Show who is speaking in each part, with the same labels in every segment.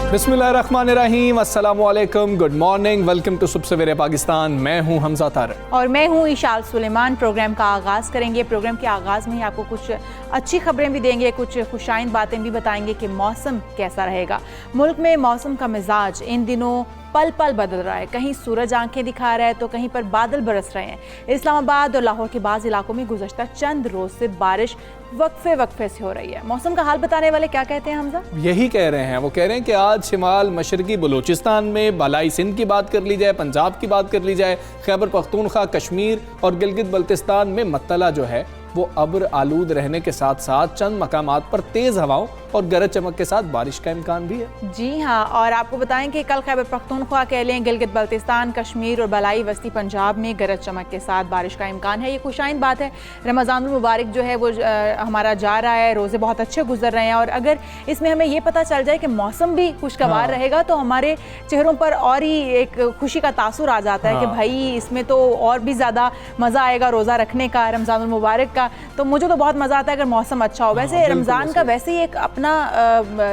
Speaker 1: बिस्मिल्लाहिर्रहमानिर्रहीम, अस्सलामुअलैकुम, good morning, welcome to सुबह सवेरे पाकिस्तान। मैं हूं हमजा तारक
Speaker 2: और मैं हूं इशाल सुलेमान। प्रोग्राम का आगाज़ करेंगे। प्रोग्राम के आगाज़ में ही आपको कुछ अच्छी खबरें भी देंगे, कुछ खुशाइन बातें भी बताएंगे कि मौसम कैसा रहेगा। मुल्क में मौसम का मिजाज इन दिनों पल पल बदल रहा है। कहीं सूरज आंखें दिखा रहा है तो कहीं पर बादल बरस रहे हैं। इस्लामाबाद और लाहौर के बाज़ इलाकों में गुज़श्ता चंद रोज़ से बारिश वक्फे से हो रही है। मौसम का हाल बताने वाले क्या कहते हैं हमजा?
Speaker 1: यही कह रहे हैं, वो कह रहे हैं कि आज शिमाल मशरकी बलूचिस्तान में बालाई सिंध की बात कर ली जाए, पंजाब की बात कर ली जाए, खैबर पख्तूनख्वा, कश्मीर और गिलगित बल्तिस्तान में मत्तला जो है वो अब्र आलूद रहने के साथ साथ चंद मकामात पर तेज़ हवाओं और गरज चमक के साथ बारिश का इम्कान भी है। जी
Speaker 2: हाँ, और आपको बताएं कि कल खैबर पख्तूनख्वा कह लें, गिलगित बल्तिस्तान, कश्मीर और बलाई वस्ती पंजाब में गरज चमक के साथ बारिश का इम्कान है। ये खुशाइन बात है। रमज़ानुल मुबारक जो है वो हमारा जा रहा है, रोज़े बहुत अच्छे गुजर रहे हैं और अगर इसमें हमें ये पता चल जाए कि मौसम भी खुशगवार रहेगा तो हमारे चेहरों पर और ही एक खुशी का तासुर आ जाता है कि भाई इसमें तो और भी ज़्यादा मज़ा आएगा रोज़ा रखने का, रमज़ानुल मुबारक का। तो मुझे तो बहुत मज़ा आता है अगर मौसम अच्छा हो। वैसे रमज़ान का वैसे ही एक अपना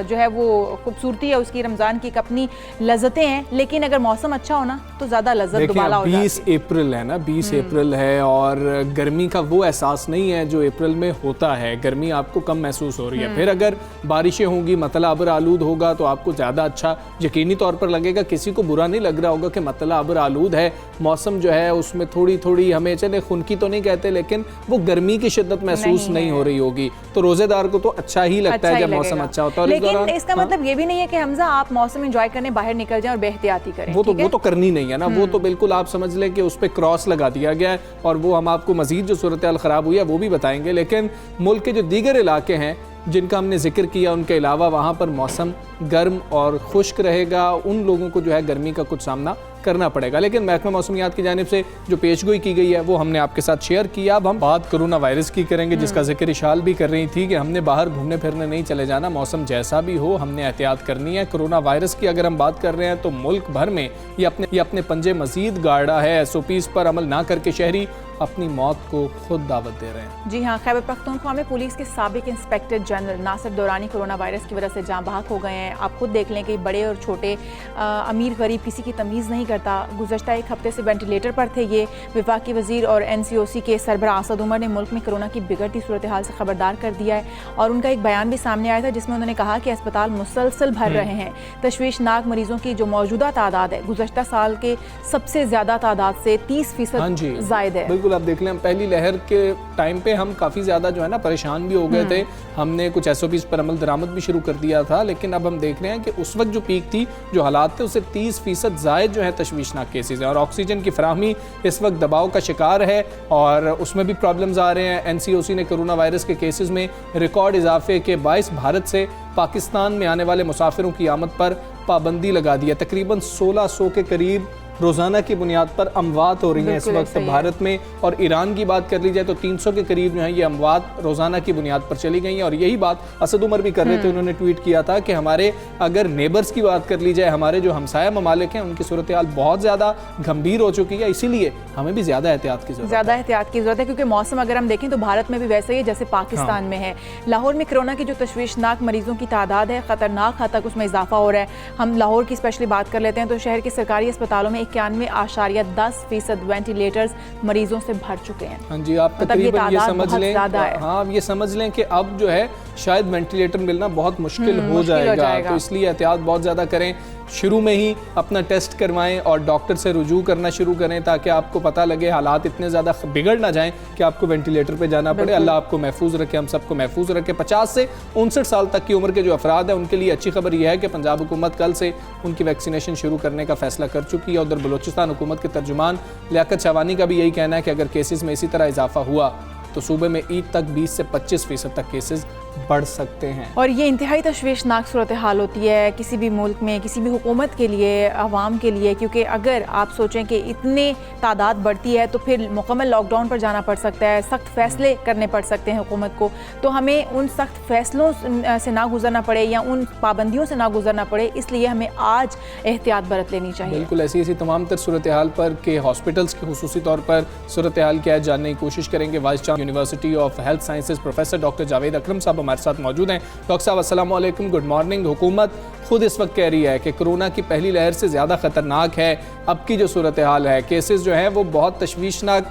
Speaker 2: जो है वो खूबसूरती है उसकी, रमज़ान की एक अपनी लज़्ज़तें हैं, लेकिन अगर मौसम अच्छा हो ना तो ज़्यादा लज़्ज़त दुबाला हो जाती है।
Speaker 1: 20 अप्रैल है ना, 20 अप्रैल है और गर्मी का वो एहसास नहीं है जो अप्रैल में होता है। गर्मी आपको कम महसूस हो रही है। फिर अगर बारिशें होंगी, मतला अब्र आलूद होगा तो आपको ज़्यादा अच्छा यकीनी तौर पर लगेगा। किसी को बुरा नहीं लग रहा होगा कि मतला अब्र आलूद है, मौसम जो है उसमें थोड़ी थोड़ी हमें चले खुनकी तो नहीं कहते, लेकिन वो गर्मी की शिद्दत महसूस नहीं हो रही होगी। तो रोजेदार को तो अच्छा ही लगता है जब मौसम अच्छा होता है।
Speaker 2: लेकिन इसका मतलब ये भी नहीं है कि हमजा आप मौसम एंजॉय करने बाहर निकल जाएं और बेहतियाती करें।
Speaker 1: वो तो करनी नहीं है ना, वो तो बिल्कुल आप समझ लें कि उस पर क्रॉस लगा दिया गया है और वो हम आपको मजीद जो सूरत हाल खराब हुई है वो भी बताएंगे। लेकिन मुल्क के जो दीगर इलाके हैं जिनका हमने जिक्र किया उनके अलावा वहाँ पर मौसम गर्म और खुश्क रहेगा। उन लोगों को जो है गर्मी का कुछ सामना करना पड़ेगा। लेकिन महकमा मौसमियात की जानिब से जो पेशगोई की गई है वो हमने आपके साथ शेयर किया। अब हम बात कोरोना वायरस की करेंगे जिसका जिक्र इशाल भी कर रही थी कि हमने बाहर घूमने फिरने नहीं चले जाना, मौसम जैसा भी हो हमने एहतियात करनी है। कोरोना वायरस की अगर हम बात कर रहे हैं तो मुल्क भर में ये अपने पंजे मजीद गाड़ा है। SOPs पर अमल ना करके शहरी अपनी मौत को खुद दावत दे रहे हैं।
Speaker 2: जी हाँ, खैबर पख्तूनख्वा में पुलिस के साबिक inspector general Nasir Durrani corona virus की वजह से जाँ बहक हो गए हैं। आप खुद देख लें कि बड़े और छोटे, अमीर गरीब किसी की तमीज़ नहीं करता। गुज़श्ता एक हफ्ते से वेंटिलेटर पर थे ये। वफाकी वज़ीर और NCOC के सरबराह असद उमर ने मुल्क में कोरोना की बिगड़ती सूरत हाल से खबरदार कर दिया है और उनका एक बयान भी सामने आया था जिसमें उन्होंने कहा कि अस्पताल मुसलसल भर रहे हैं। तशवीशनाक मरीजों की जो मौजूदा तादाद है गुज़श्ता साल के सबसे ज़्यादा तादाद से 30% ज़ायद है।
Speaker 1: बिल्कुल, आप देख लें पहली लहर के टाइम पे हम काफ़ी ज़्यादा जो है ना परेशान भी हो गए थे। हमने कुछ SOPs पर अमल दरामद भी शुरू कर दिया था, लेकिन अब हम देख रहे हैं कि उस वक्त जो पीक थी, जो हालात थे, उससे 30% ज़ायद जो है तशवीशनाक केसेस हैं और ऑक्सीजन की फराहमी इस वक्त दबाव का शिकार है और उसमें भी प्रॉब्लम्स आ रहे हैं। NCOC ने कोरोना वायरस के केसेस में रिकॉर्ड इजाफे के बायस भारत से पाकिस्तान में आने वाले मुसाफिरों की आमद पर पाबंदी लगा दी है। तकरीबन 1600 के करीब रोज़ाना की बुनियाद पर अमवात हो रही हैं इस वक्त भारत में। और ईरान की बात कर ली जाए तो 300 के करीब जो है ये अमवात रोज़ाना की बुनियाद पर चली गई हैं। और यही बात असद उमर भी कर रहे थे। उन्होंने ट्वीट किया था कि हमारे अगर नेबर्स की बात कर ली जाए, हमारे जो हमसाया ममालिक हैं उनकी सूरत हाल बहुत ज़्यादा गंभीर हो चुकी है, इसीलिए हमें भी ज़्यादा एहतियात की ज़रूरत है। क्योंकि
Speaker 2: मौसम अगर हम देखें तो भारत में भी वैसे ही जैसे पाकिस्तान में है। लाहौर में कोरोना की जो तशवीशनाक मरीजों की तादाद है ख़तरनाक हद तक उसमें इजाफा हो रहा है। हम लाहौर की स्पेशली बात कर लेते हैं तो शहर के सरकारी अस्पतालों में 91.10% वेंटिलेटर्स मरीजों से भर चुके हैं।
Speaker 1: हाँ जी, आप तकरीबन ये समझ लें, हाँ ये समझ लें कि अब जो है शायद वेंटिलेटर मिलना बहुत मुश्किल हो जाएगा। तो इसलिए एहतियात बहुत ज़्यादा करें। शुरू में ही अपना टेस्ट करवाएं और डॉक्टर से रुजू करना शुरू करें ताकि आपको पता लगे, हालात इतने ज़्यादा बिगड़ ना जाएं कि आपको वेंटिलेटर पे जाना पड़े। अल्लाह आपको महफूज रखे, हम सबको महफूज रखे। 50 से 59 साल तक की उम्र के जो अफराद हैं उनके लिए अच्छी खबर यह है कि पंजाब हुकूमत कल से उनकी वैक्सीनेशन शुरू करने का फैसला कर चुकी है। उधर बलूचिस्तान हुकूमत के तर्जुमान लियाकत शावानी का भी यही कहना है कि अगर केसेस में इसी तरह इजाफा हुआ तो सूबे में ईद तक 20 से 25% तक केसेस बढ़ सकते हैं।
Speaker 2: और ये इंतहाई तशवीशनाक सूरत हाल होती है किसी भी मुल्क में, किसी भी हुकूमत के लिए, आवाम के लिए, क्योंकि अगर आप सोचें कि इतने तादाद बढ़ती है तो फिर मुकम्मल लॉकडाउन पर जाना पड़ सकता है, सख्त फैसले करने पड़ सकते हैं हुकूमत को। तो हमें उन सख्त फैसलों से ना गुजरना पड़े या उन पाबंदियों से ना गुजरना पड़े, इसलिए हमें आज एहतियात बरत लेनी चाहिए।
Speaker 1: बिल्कुल ऐसी तमाम तर सूरत हाल पर के हॉस्पिटल्स के खुसूसी तौर पर सूरत हाल क्या है जानने की कोशिश करेंगे। Vice chancellor university of health sciences professor doctor Javed Akram साहब हमारे साथ मौजूद हैं। डॉक्टर साहब अस्सलाम वालेकुम, गुड मॉर्निंग। हुकूमत खुद इस वक्त कह रही है कि कोरोना की पहली लहर से ज़्यादा ख़तरनाक है अब की जो सूरत हाल है। केसेस जो हैं वो बहुत तशवीशनाक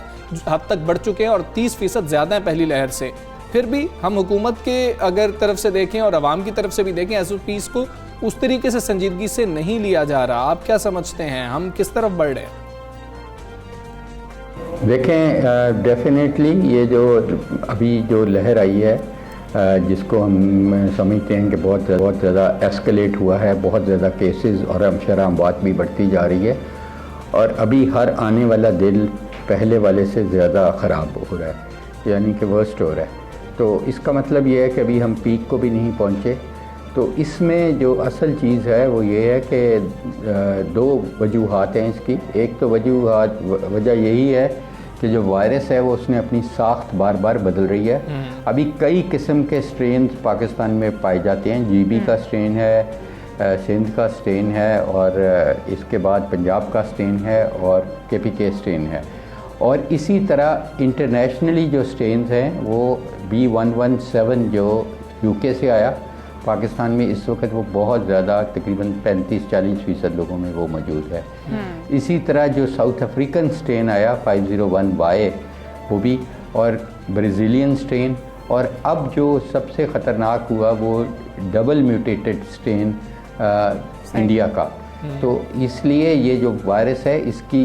Speaker 1: हद तक बढ़ चुके हैं और 30% ज़्यादा हैं पहली लहर से। फिर भी हम हुकूमत के अगर तरफ से देखें और आवाम की तरफ से भी देखें, SOPs को उस तरीके से संजीदगी से नहीं लिया जा रहा। आप क्या समझते हैं, हम किस तरफ बढ़ रहे हैं?
Speaker 3: देखें, डेफिनेटली ये जो अभी जो लहर आई है, जिसको हम समझते हैं कि बहुत ज़्यादा एस्केलेट हुआ है, बहुत ज़्यादा केसेस और हमशरा अमवात भी बढ़ती जा रही है और अभी हर आने वाला दिन पहले वाले से ज़्यादा ख़राब हो रहा है, यानी कि वर्स्ट हो रहा है। तो इसका मतलब ये है कि अभी हम पीक को भी नहीं पहुँचे। तो इसमें जो असल चीज़ है वो ये है कि दो वजूहात हैं इसकी। एक तो वजह यही है कि जो वायरस है वो उसने अपनी साख्त बार बार बदल रही है। अभी कई किस्म के स्ट्रेन पाकिस्तान में पाए जाते हैं। GB का स्ट्रेन है, सिंध का स्ट्रेन है और इसके बाद पंजाब का स्ट्रेन है और KPK स्ट्रेन है। और इसी तरह इंटरनेशनली जो स्ट्रेन हैं वो B117 जो UK से आया पाकिस्तान में, इस वक्त वो बहुत ज़्यादा तकरीबन 35-40% लोगों में वो मौजूद है। इसी तरह जो साउथ अफ्रीकन स्ट्रेन आया 501Y वो भी, और ब्राज़ीलियन स्ट्रेन, और अब जो सबसे ख़तरनाक हुआ वो डबल म्यूटेटेड स्ट्रेन इंडिया का। तो इसलिए ये जो वायरस है इसकी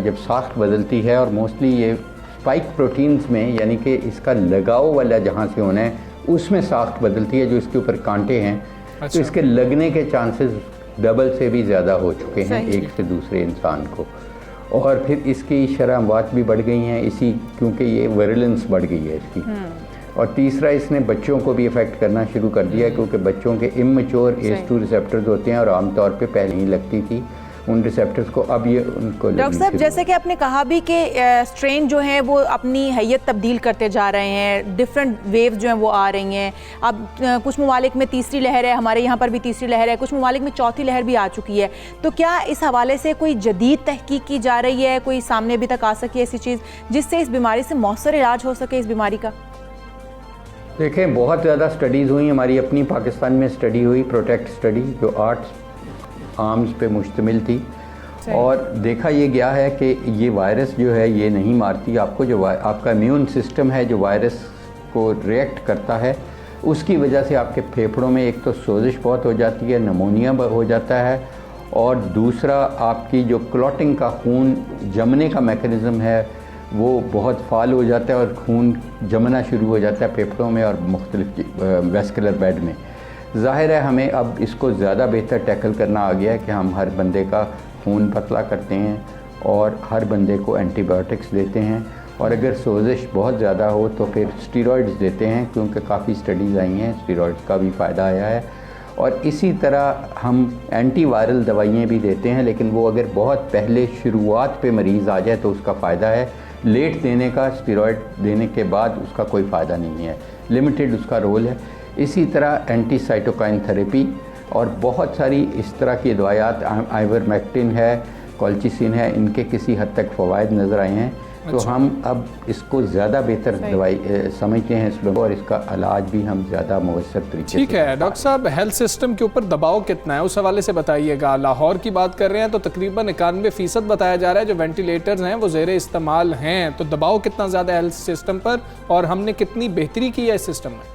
Speaker 3: जब साख्त बदलती है और मोस्टली ये स्पाइक प्रोटीन्स में, यानी कि इसका लगाव वाला जहाँ से होना है उसमें साख्त बदलती है, जो इसके ऊपर कांटे हैं। अच्छा। तो इसके लगने के चांसेस डबल से भी ज़्यादा हो चुके हैं एक से दूसरे इंसान को। और फिर इसकी शरह अमवात भी बढ़ गई हैं इसी, क्योंकि ये वायलेंस बढ़ गई है इसकी। और तीसरा, इसने बच्चों को भी इफ़ेक्ट करना शुरू कर दिया, क्योंकि बच्चों के इमेच्योर ACE2 रिसेप्टर्स होते हैं और आमतौर पे पहले ही लगती थी उन रिसेप्टर्स को, अब ये उनको।
Speaker 2: डॉक्टर साहब, जैसे कि आपने कहा भी कि स्ट्रेन जो हैं वो अपनी हैयत तब्दील करते जा रहे हैं, डिफरेंट वेव्स जो हैं वो आ रही हैं। अब कुछ ममालिक में तीसरी लहर है, हमारे यहाँ पर भी तीसरी लहर है, कुछ ममालिक में चौथी लहर भी आ चुकी है। तो क्या इस हवाले से कोई जदीद तहकीक की जा रही है, कोई सामने अभी तक आ सकी ऐसी चीज़ जिससे इस बीमारी से मौसर इलाज हो सके इस बीमारी का?
Speaker 3: देखें, बहुत ज़्यादा स्टडीज़ हुई, हमारी अपनी पाकिस्तान में स्टडी हुई, प्रोटेक्ट स्टडी, जो 8 आर्म्स पे मुश्तमिल थी। और देखा ये गया है कि ये वायरस जो है ये नहीं मारती आपको। जो आपका इम्यून सिस्टम है जो वायरस को रिएक्ट करता है, उसकी वजह से आपके फेफड़ों में एक तो सोजिश बहुत हो जाती है, नमोनिया हो जाता है, और दूसरा आपकी जो क्लॉटिंग का खून जमने का मैकेनिज़्म है वो बहुत फाल हो जाता है और खून जमना शुरू हो जाता है फेफड़ों में और मुख्तलिफ वेस्कुलर बेड में। ज़ाहिर है हमें अब इसको ज़्यादा बेहतर टैकल करना आ गया है कि हम हर बंदे का खून पतला करते हैं और हर बंदे को एंटीबायोटिक्स देते हैं, और अगर सोजिश बहुत ज़्यादा हो तो फिर स्टीरॉइड्स देते हैं, क्योंकि काफ़ी स्टडीज़ आई हैं, स्टीरॉइड्स का भी फ़ायदा आया है। और इसी तरह हम एंटी वायरल दवाइयाँ भी देते हैं, लेकिन वो अगर बहुत पहले शुरुआत पे मरीज़ आ जाए तो उसका फ़ायदा है। लेट देने का, स्टीरॉइड देने के बाद उसका कोई फ़ायदा नहीं है, लिमिटेड उसका रोल है। इसी तरह एंटी साइटोकाइन थेरेपी और बहुत सारी इस तरह की दवायात, आइवरमेक्टिन है, कॉल्चिसिन है, इनके किसी हद तक फ़वाइद नज़र आए हैं। तो हम अब इसको ज़्यादा बेहतर दवाई समझते हैं इस लोगों, और इसका इलाज भी हम ज़्यादा मौसर तरीके से।
Speaker 1: ठीक है डॉक्टर साहब, हेल्थ सिस्टम के ऊपर दबाव कितना है उस हवाले से बताइएगा। लाहौर की बात कर रहे हैं तो तकरीबन 91% बताया जा रहा है जो वेंटिलेटर्स हैं वो ज़ेरे इस्तेमाल हैं। तो दबाव कितना ज़्यादा है हेल्थ सिस्टम पर, और हमने कितनी बेहतरी की है इस सिस्टम में?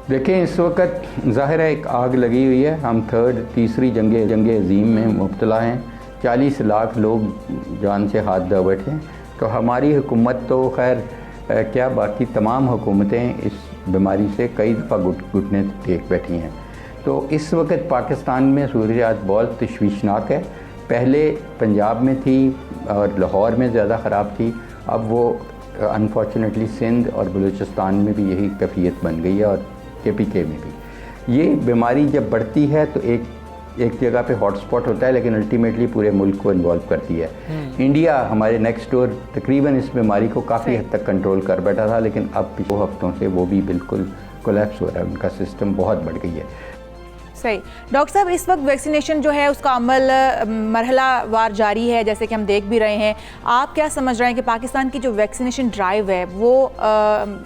Speaker 3: देखें, इस वक्त ज़ाहिर है एक आग लगी हुई है, हम तीसरी जंग अज़ीम में मुब्तला हैं, 40 लाख लोग जान से हाथ धो बैठे हैं। तो हमारी हुकूमत तो खैर क्या, बाकी तमाम हुकूमतें इस बीमारी से कई दफ़ा घुटने टेक बैठी हैं। तो इस वक्त पाकिस्तान में सूरत बहुत तशवीशनाक है। पहले पंजाब में थी और लाहौर में ज़्यादा ख़राब थी, अब वो अनफॉर्चुनेटली सिंध और बलूचिस्तान में भी यही कैफियत बन गई है और KPK में भी। ये बीमारी जब बढ़ती है तो एक जगह पे हॉटस्पॉट होता है, लेकिन अल्टीमेटली पूरे मुल्क को इन्वॉल्व करती है। इंडिया हमारे नेक्स्ट डोर तकरीबन इस बीमारी को काफ़ी हद तक कंट्रोल कर बैठा था, लेकिन अब 2 हफ्तों से वो भी बिल्कुल कोलैप्स हो रहा है, उनका सिस्टम बहुत बढ़ गई है।
Speaker 2: सही। डॉक्टर साहब, इस वक्त वैक्सीनेशन जो है उसका अमल मरहला वार जारी है, जैसे कि हम देख भी रहे हैं। आप क्या समझ रहे हैं कि पाकिस्तान की जो वैक्सीनेशन ड्राइव है वो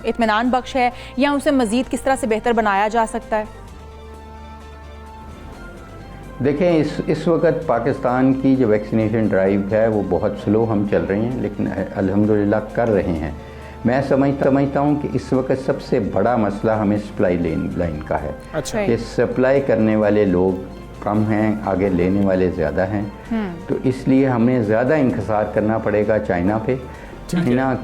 Speaker 2: इत्मीनान बख्श है या उसे मज़ीद किस तरह से बेहतर बनाया जा सकता है?
Speaker 3: देखें, इस वक्त पाकिस्तान की जो वैक्सीनेशन ड्राइव है वो बहुत स्लो हम चल रहे हैं, लेकिन अल्हम्दुलिल्लाह कर रहे हैं। मैं समझता हूँ कि इस वक्त सबसे बड़ा मसला हमें सप्लाई लाइन का है।
Speaker 1: अच्छा।
Speaker 3: कि सप्लाई करने वाले लोग कम हैं, आगे लेने वाले ज़्यादा हैं, तो इसलिए हमें ज़्यादा इंतज़ार करना पड़ेगा चाइना पे। चाइना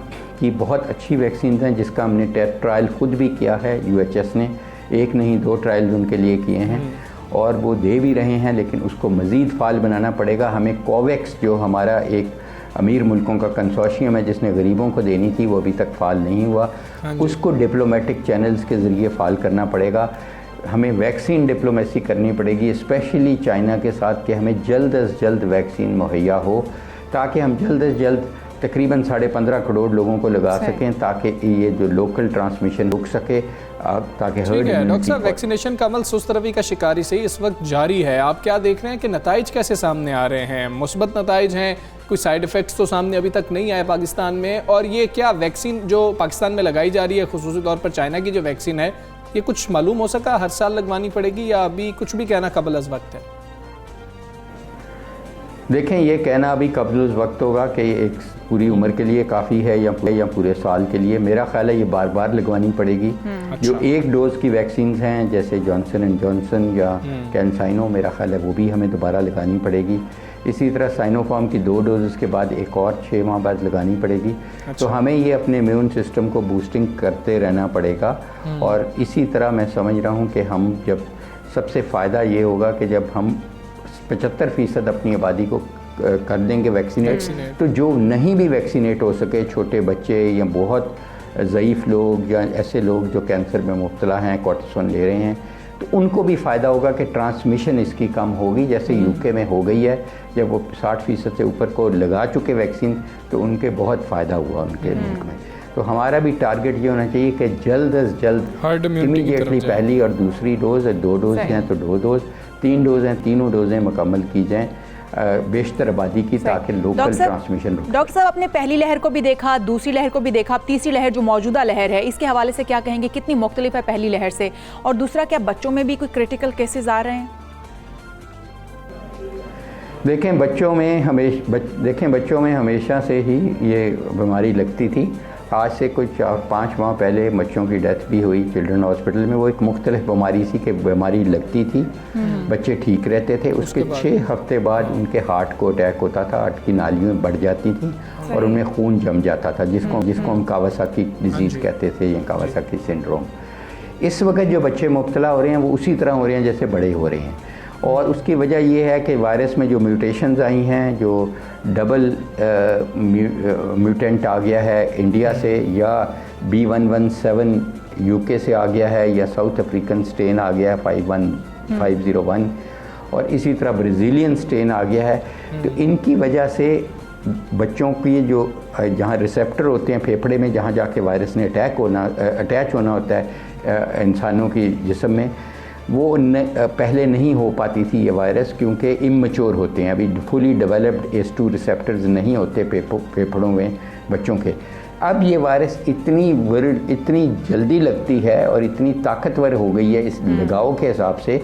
Speaker 3: की बहुत अच्छी वैक्सीन हैं जिसका हमने टेस्ट ट्रायल खुद भी किया है, UHS ने 1 नहीं 2 ट्रायल्स उनके लिए किए हैं और वो दे भी रहे हैं, लेकिन उसको मज़ीद फाल बनाना पड़ेगा हमें। कोवैक्स जो हमारा एक अमीर मुल्कों का कंसोर्शियम है जिसने गरीबों को देनी थी, वो अभी तक फाल नहीं हुआ, उसको डिप्लोमेटिक चैनल्स के ज़रिए फाल करना पड़ेगा। हमें वैक्सीन डिप्लोमेसी करनी पड़ेगी, स्पेशली चाइना के साथ, कि हमें जल्द अज जल्द वैक्सीन मुहैया हो ताकि हम जल्द अज जल्द तकरीबन 15.5 करोड़ लोगों को लगा सकें, ताकि ये जो लोकल ट्रांसमिशन रुक सके, ताकि
Speaker 1: ठीक है। डॉक्टर साहब, वैक्सीनेशन का अमल सुस्त रवि का शिकारी से इस वक्त जारी है। आप क्या देख रहे हैं कि नताइज कैसे सामने आ रहे हैं? मुस्बत नताइज हैं, कोई साइड इफ़ेक्ट्स तो सामने अभी तक नहीं आए पाकिस्तान में? और ये क्या वैक्सीन जो पाकिस्तान में लगाई जा रही है, खुसूसी तौर पर चाइना की जो वैक्सीन है, ये कुछ मालूम हो सका हर साल लगवानी पड़ेगी या अभी कुछ भी कहना कबल अज़ वक्त है?
Speaker 3: देखें, ये कहना अभी कबल वक्त होगा कि एक पूरी उम्र के लिए काफ़ी है या पूरे साल के लिए। मेरा ख्याल है ये बार बार लगवानी पड़ेगी। जो 1 डोज़ की वैक्सीन हैं जैसे जॉनसन एंड जॉनसन या कैंसाइनो, मेरा ख्याल है वो भी हमें दोबारा लगानी पड़ेगी। इसी तरह साइनोफार्म की 2 डोज़ के बाद एक और 6 माह बाद लगानी पड़ेगी। तो हमें ये अपने इम्यून सिस्टम को बूस्टिंग करते रहना पड़ेगा। और इसी तरह मैं समझ रहा हूँ कि हम जब सबसे फ़ायदा ये होगा कि जब हम 75% अपनी आबादी को कर देंगे वैक्सीनेट, तो जो नहीं भी वैक्सीनेट हो सके, छोटे बच्चे या बहुत ज़ईफ़ लोग या ऐसे लोग जो कैंसर में मुब्तला हैं, कॉर्टिसोन ले रहे हैं, तो उनको भी फ़ायदा होगा कि ट्रांसमिशन इसकी कम होगी, जैसे UK में हो गई है। जब वो 60% से ऊपर को लगा चुके वैक्सीन, तो उनके बहुत फ़ायदा हुआ उनके मुल्क में। तो हमारा भी टारगेट ये होना चाहिए कि जल्द अज जल्द इमीडिएटली पहली और दूसरी डोज़, 2 डोज़ हैं तो 2 डोज़, 3 डोज़ हैं, तीनों डोज़ें मुकम्मल की जाएँ बेशतर आबादी की, ताकि लोकल ट्रांसमिशन रुके।
Speaker 2: डॉक्टर साहब, आपने पहली लहर को भी देखा, दूसरी लहर को भी देखा, अब तीसरी लहर जो मौजूदा लहर है, इसके हवाले से क्या कहेंगे? कितनी मुख्तलिफ है पहली लहर से? और दूसरा, क्या बच्चों में भी कोई क्रिटिकल केसेस आ रहे हैं?
Speaker 3: देखें, बच्चों में हमेशा से ही ये बीमारी लगती थी। आज से कुछ 4-5 माह पहले बच्चों की डेथ भी हुई चिल्ड्रन हॉस्पिटल में। वो एक मुख्तलिफ बीमारी सी कि बीमारी लगती थी, बच्चे ठीक रहते थे, उसके 6 हफ्ते बाद उनके हार्ट को अटैक होता था, हार्ट की नालियाँ बढ़ जाती थी और उनमें खून जम जाता था, जिसको हम कावासाकी डिजीज़ कहते थे या कावासाकी सिंड्रोम। इस वक्त जो बच्चे मुब्तला हो रहे हैं वो उसी तरह हो रहे हैं जैसे बड़े हो रहे हैं। और उसकी वजह ये है कि वायरस में जो म्यूटेशंस आई हैं, जो डबल म्यूटेंट आ गया है इंडिया से, या B117 UK से आ गया है, या साउथ अफ्रीकन स्ट्रेन आ गया है 501, और इसी तरह ब्राज़ीलियन स्ट्रेन आ गया है। तो इनकी वजह से बच्चों की जो जहाँ रिसेप्टर होते हैं फेफड़े में, जहाँ जाके वायरस ने अटैच होना होता है इंसानों की जिस्म में, वो पहले नहीं हो पाती थी ये वायरस, क्योंकि इमैच्योर होते हैं, अभी फुली डेवलप्ड ACE2 रिसेप्टर्स नहीं होते फेफड़ों में बच्चों के। अब ये वायरस इतनी जल्दी लगती है और इतनी ताकतवर हो गई है इस लगाव के हिसाब से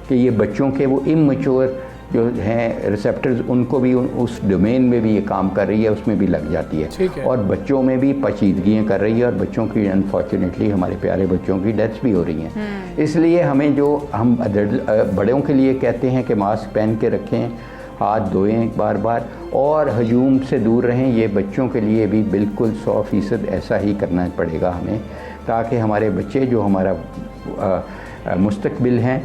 Speaker 3: कि ये बच्चों के वो इमैच्योर जो हैं रिसेप्टर्स, उनको भी उस डोमेन में भी ये काम कर रही है, उसमें भी लग जाती है और बच्चों में भी पेचीदगियाँ कर रही है और बच्चों की अनफॉर्चुनेटली हमारे प्यारे बच्चों की डेथ्स भी हो रही हैं। इसलिए हमें जो हम बड़ों के लिए कहते हैं कि मास्क पहन के रखें, हाथ धोएं बार बार और हजूम से दूर रहें, ये बच्चों के लिए भी बिल्कुल 100% ऐसा ही करना पड़ेगा हमें, ताकि हमारे बच्चे जो हमारा मुस्तकबिल हैं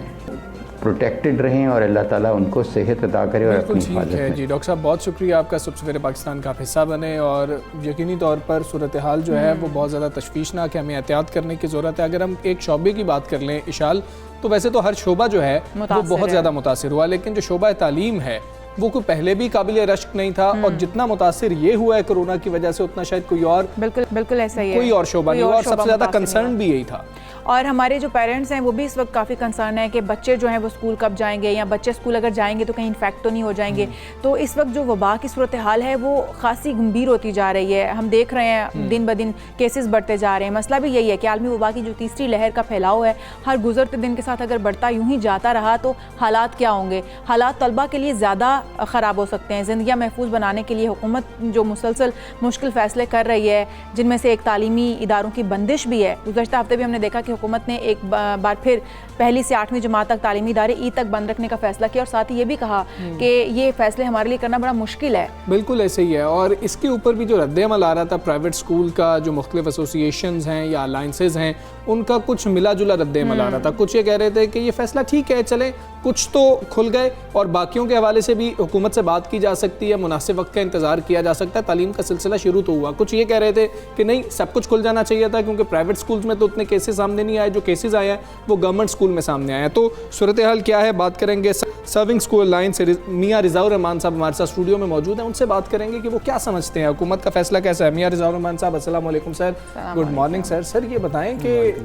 Speaker 3: प्रोटेक्टेड रहें और अल्लाह ताला उनको सेहत अता करे और
Speaker 1: बिल्कुल
Speaker 3: अपनी
Speaker 1: ठीक
Speaker 3: हिफाजत
Speaker 1: है
Speaker 3: में।
Speaker 1: जी। डॉक्टर साहब बहुत शुक्रिया आपका, सुबह सवेरे पाकिस्तान का आप हिस्सा बने और यकीनी तौर पर सूरत हाल जो है वो बहुत ज़्यादा तशवीशनाक है, हमें एहतियात करने की ज़रूरत है। अगर हम एक शोबे की बात कर लें इशाल, तो वैसे तो हर शोबा जो है वो बहुत ज़्यादा मुतासिर हुआ, लेकिन जो शोबा तालीम है वो कोई पहले भी काबिल रश्क नहीं था, और जितना मुतासिर ये हुआ है कोरोना की वजह से उतना शायद कोई और
Speaker 2: बिल्कुल ऐसा ही है,
Speaker 1: कोई और शोबा नहीं हुआ, और सबसे ज़्यादा कंसर्न भी यही था।
Speaker 2: और हमारे जो पेरेंट्स हैं वो भी इस वक्त काफ़ी कंसर्न है कि बच्चे जो हैं वो स्कूल कब जाएंगे, या बच्चे स्कूल अगर जाएंगे तो कहीं इन्फेक्ट तो नहीं हो जाएंगे। तो इस वक्त जो वबा की सूरत हाल है वो खासी गंभीर होती जा रही है। हम देख रहे हैं दिन ब दिन केसेस बढ़ते जा रहे हैं। मसला भी यही है कि आलमी वबा की जो तीसरी लहर का फैलाव है, हर गुजरते दिन के साथ अगर बढ़ता यूं ही जाता रहा तो हालात क्या होंगे। हालात तलबा के लिए ज़्यादा ख़राब हो सकते हैं। ज़िंदगियाँ महफूज बनाने के लिए हुकूमत जो मुसलसल मुश्किल फ़ैसले कर रही है, जिनमें से एक तालीमी इदारों की बंदिश भी है। गुज़श्ता हफ्ते भी हमने देखा कि हुकूमत ने एक बार फिर पहली से 8वीं जमात तक तालीमी इदारे ईद तक बंद रखने का फैसला किया, और साथ ही ये भी कहा कि ये फैसले हमारे लिए करना बड़ा मुश्किल है।
Speaker 1: बिल्कुल ऐसे ही है। और इसके ऊपर भी जो रद्द-ए-अमल आ रहा था प्राइवेट स्कूल का, जो मुख्तलिफ एसोसिएशंस हैं या अलाइंसेज हैं, उनका कुछ मिला जुला रद्द-ए-अमल आ रहा था। कुछ ये कह रहे थे कि ये फैसला ठीक है, चलें कुछ तो खुल गए, और बाकियों के हवाले से भी हुकूमत से बात की जा सकती है, मुनासिब वक्त का इंतजार किया जा सकता है, तालीम का सिलसिला शुरू तो हुआ। कुछ ये कह रहे थे कि नहीं, सब कुछ खुल जाना चाहिए था, क्योंकि प्राइवेट स्कूल्स में तो उतने केसेस सामने नहीं आए, जो केसेस आए हैं वो गवर्नमेंट स्कूल में सामने आए हैं। तो सूरत हाल क्या है, बात करेंगे। सर्विंग स्कूल अलायंस से मियां रिज़ाउर रहमान साहब हमारे साथ स्टूडियो में मौजूद हैं, उनसे बात करेंगे कि वो क्या समझते हैं, हुकूमत का फैसला कैसा है। मियां रिज़ाउर रहमान साहब, अस्सलाम वालेकुम sir. Good morning sir. Sir ये बताएं कि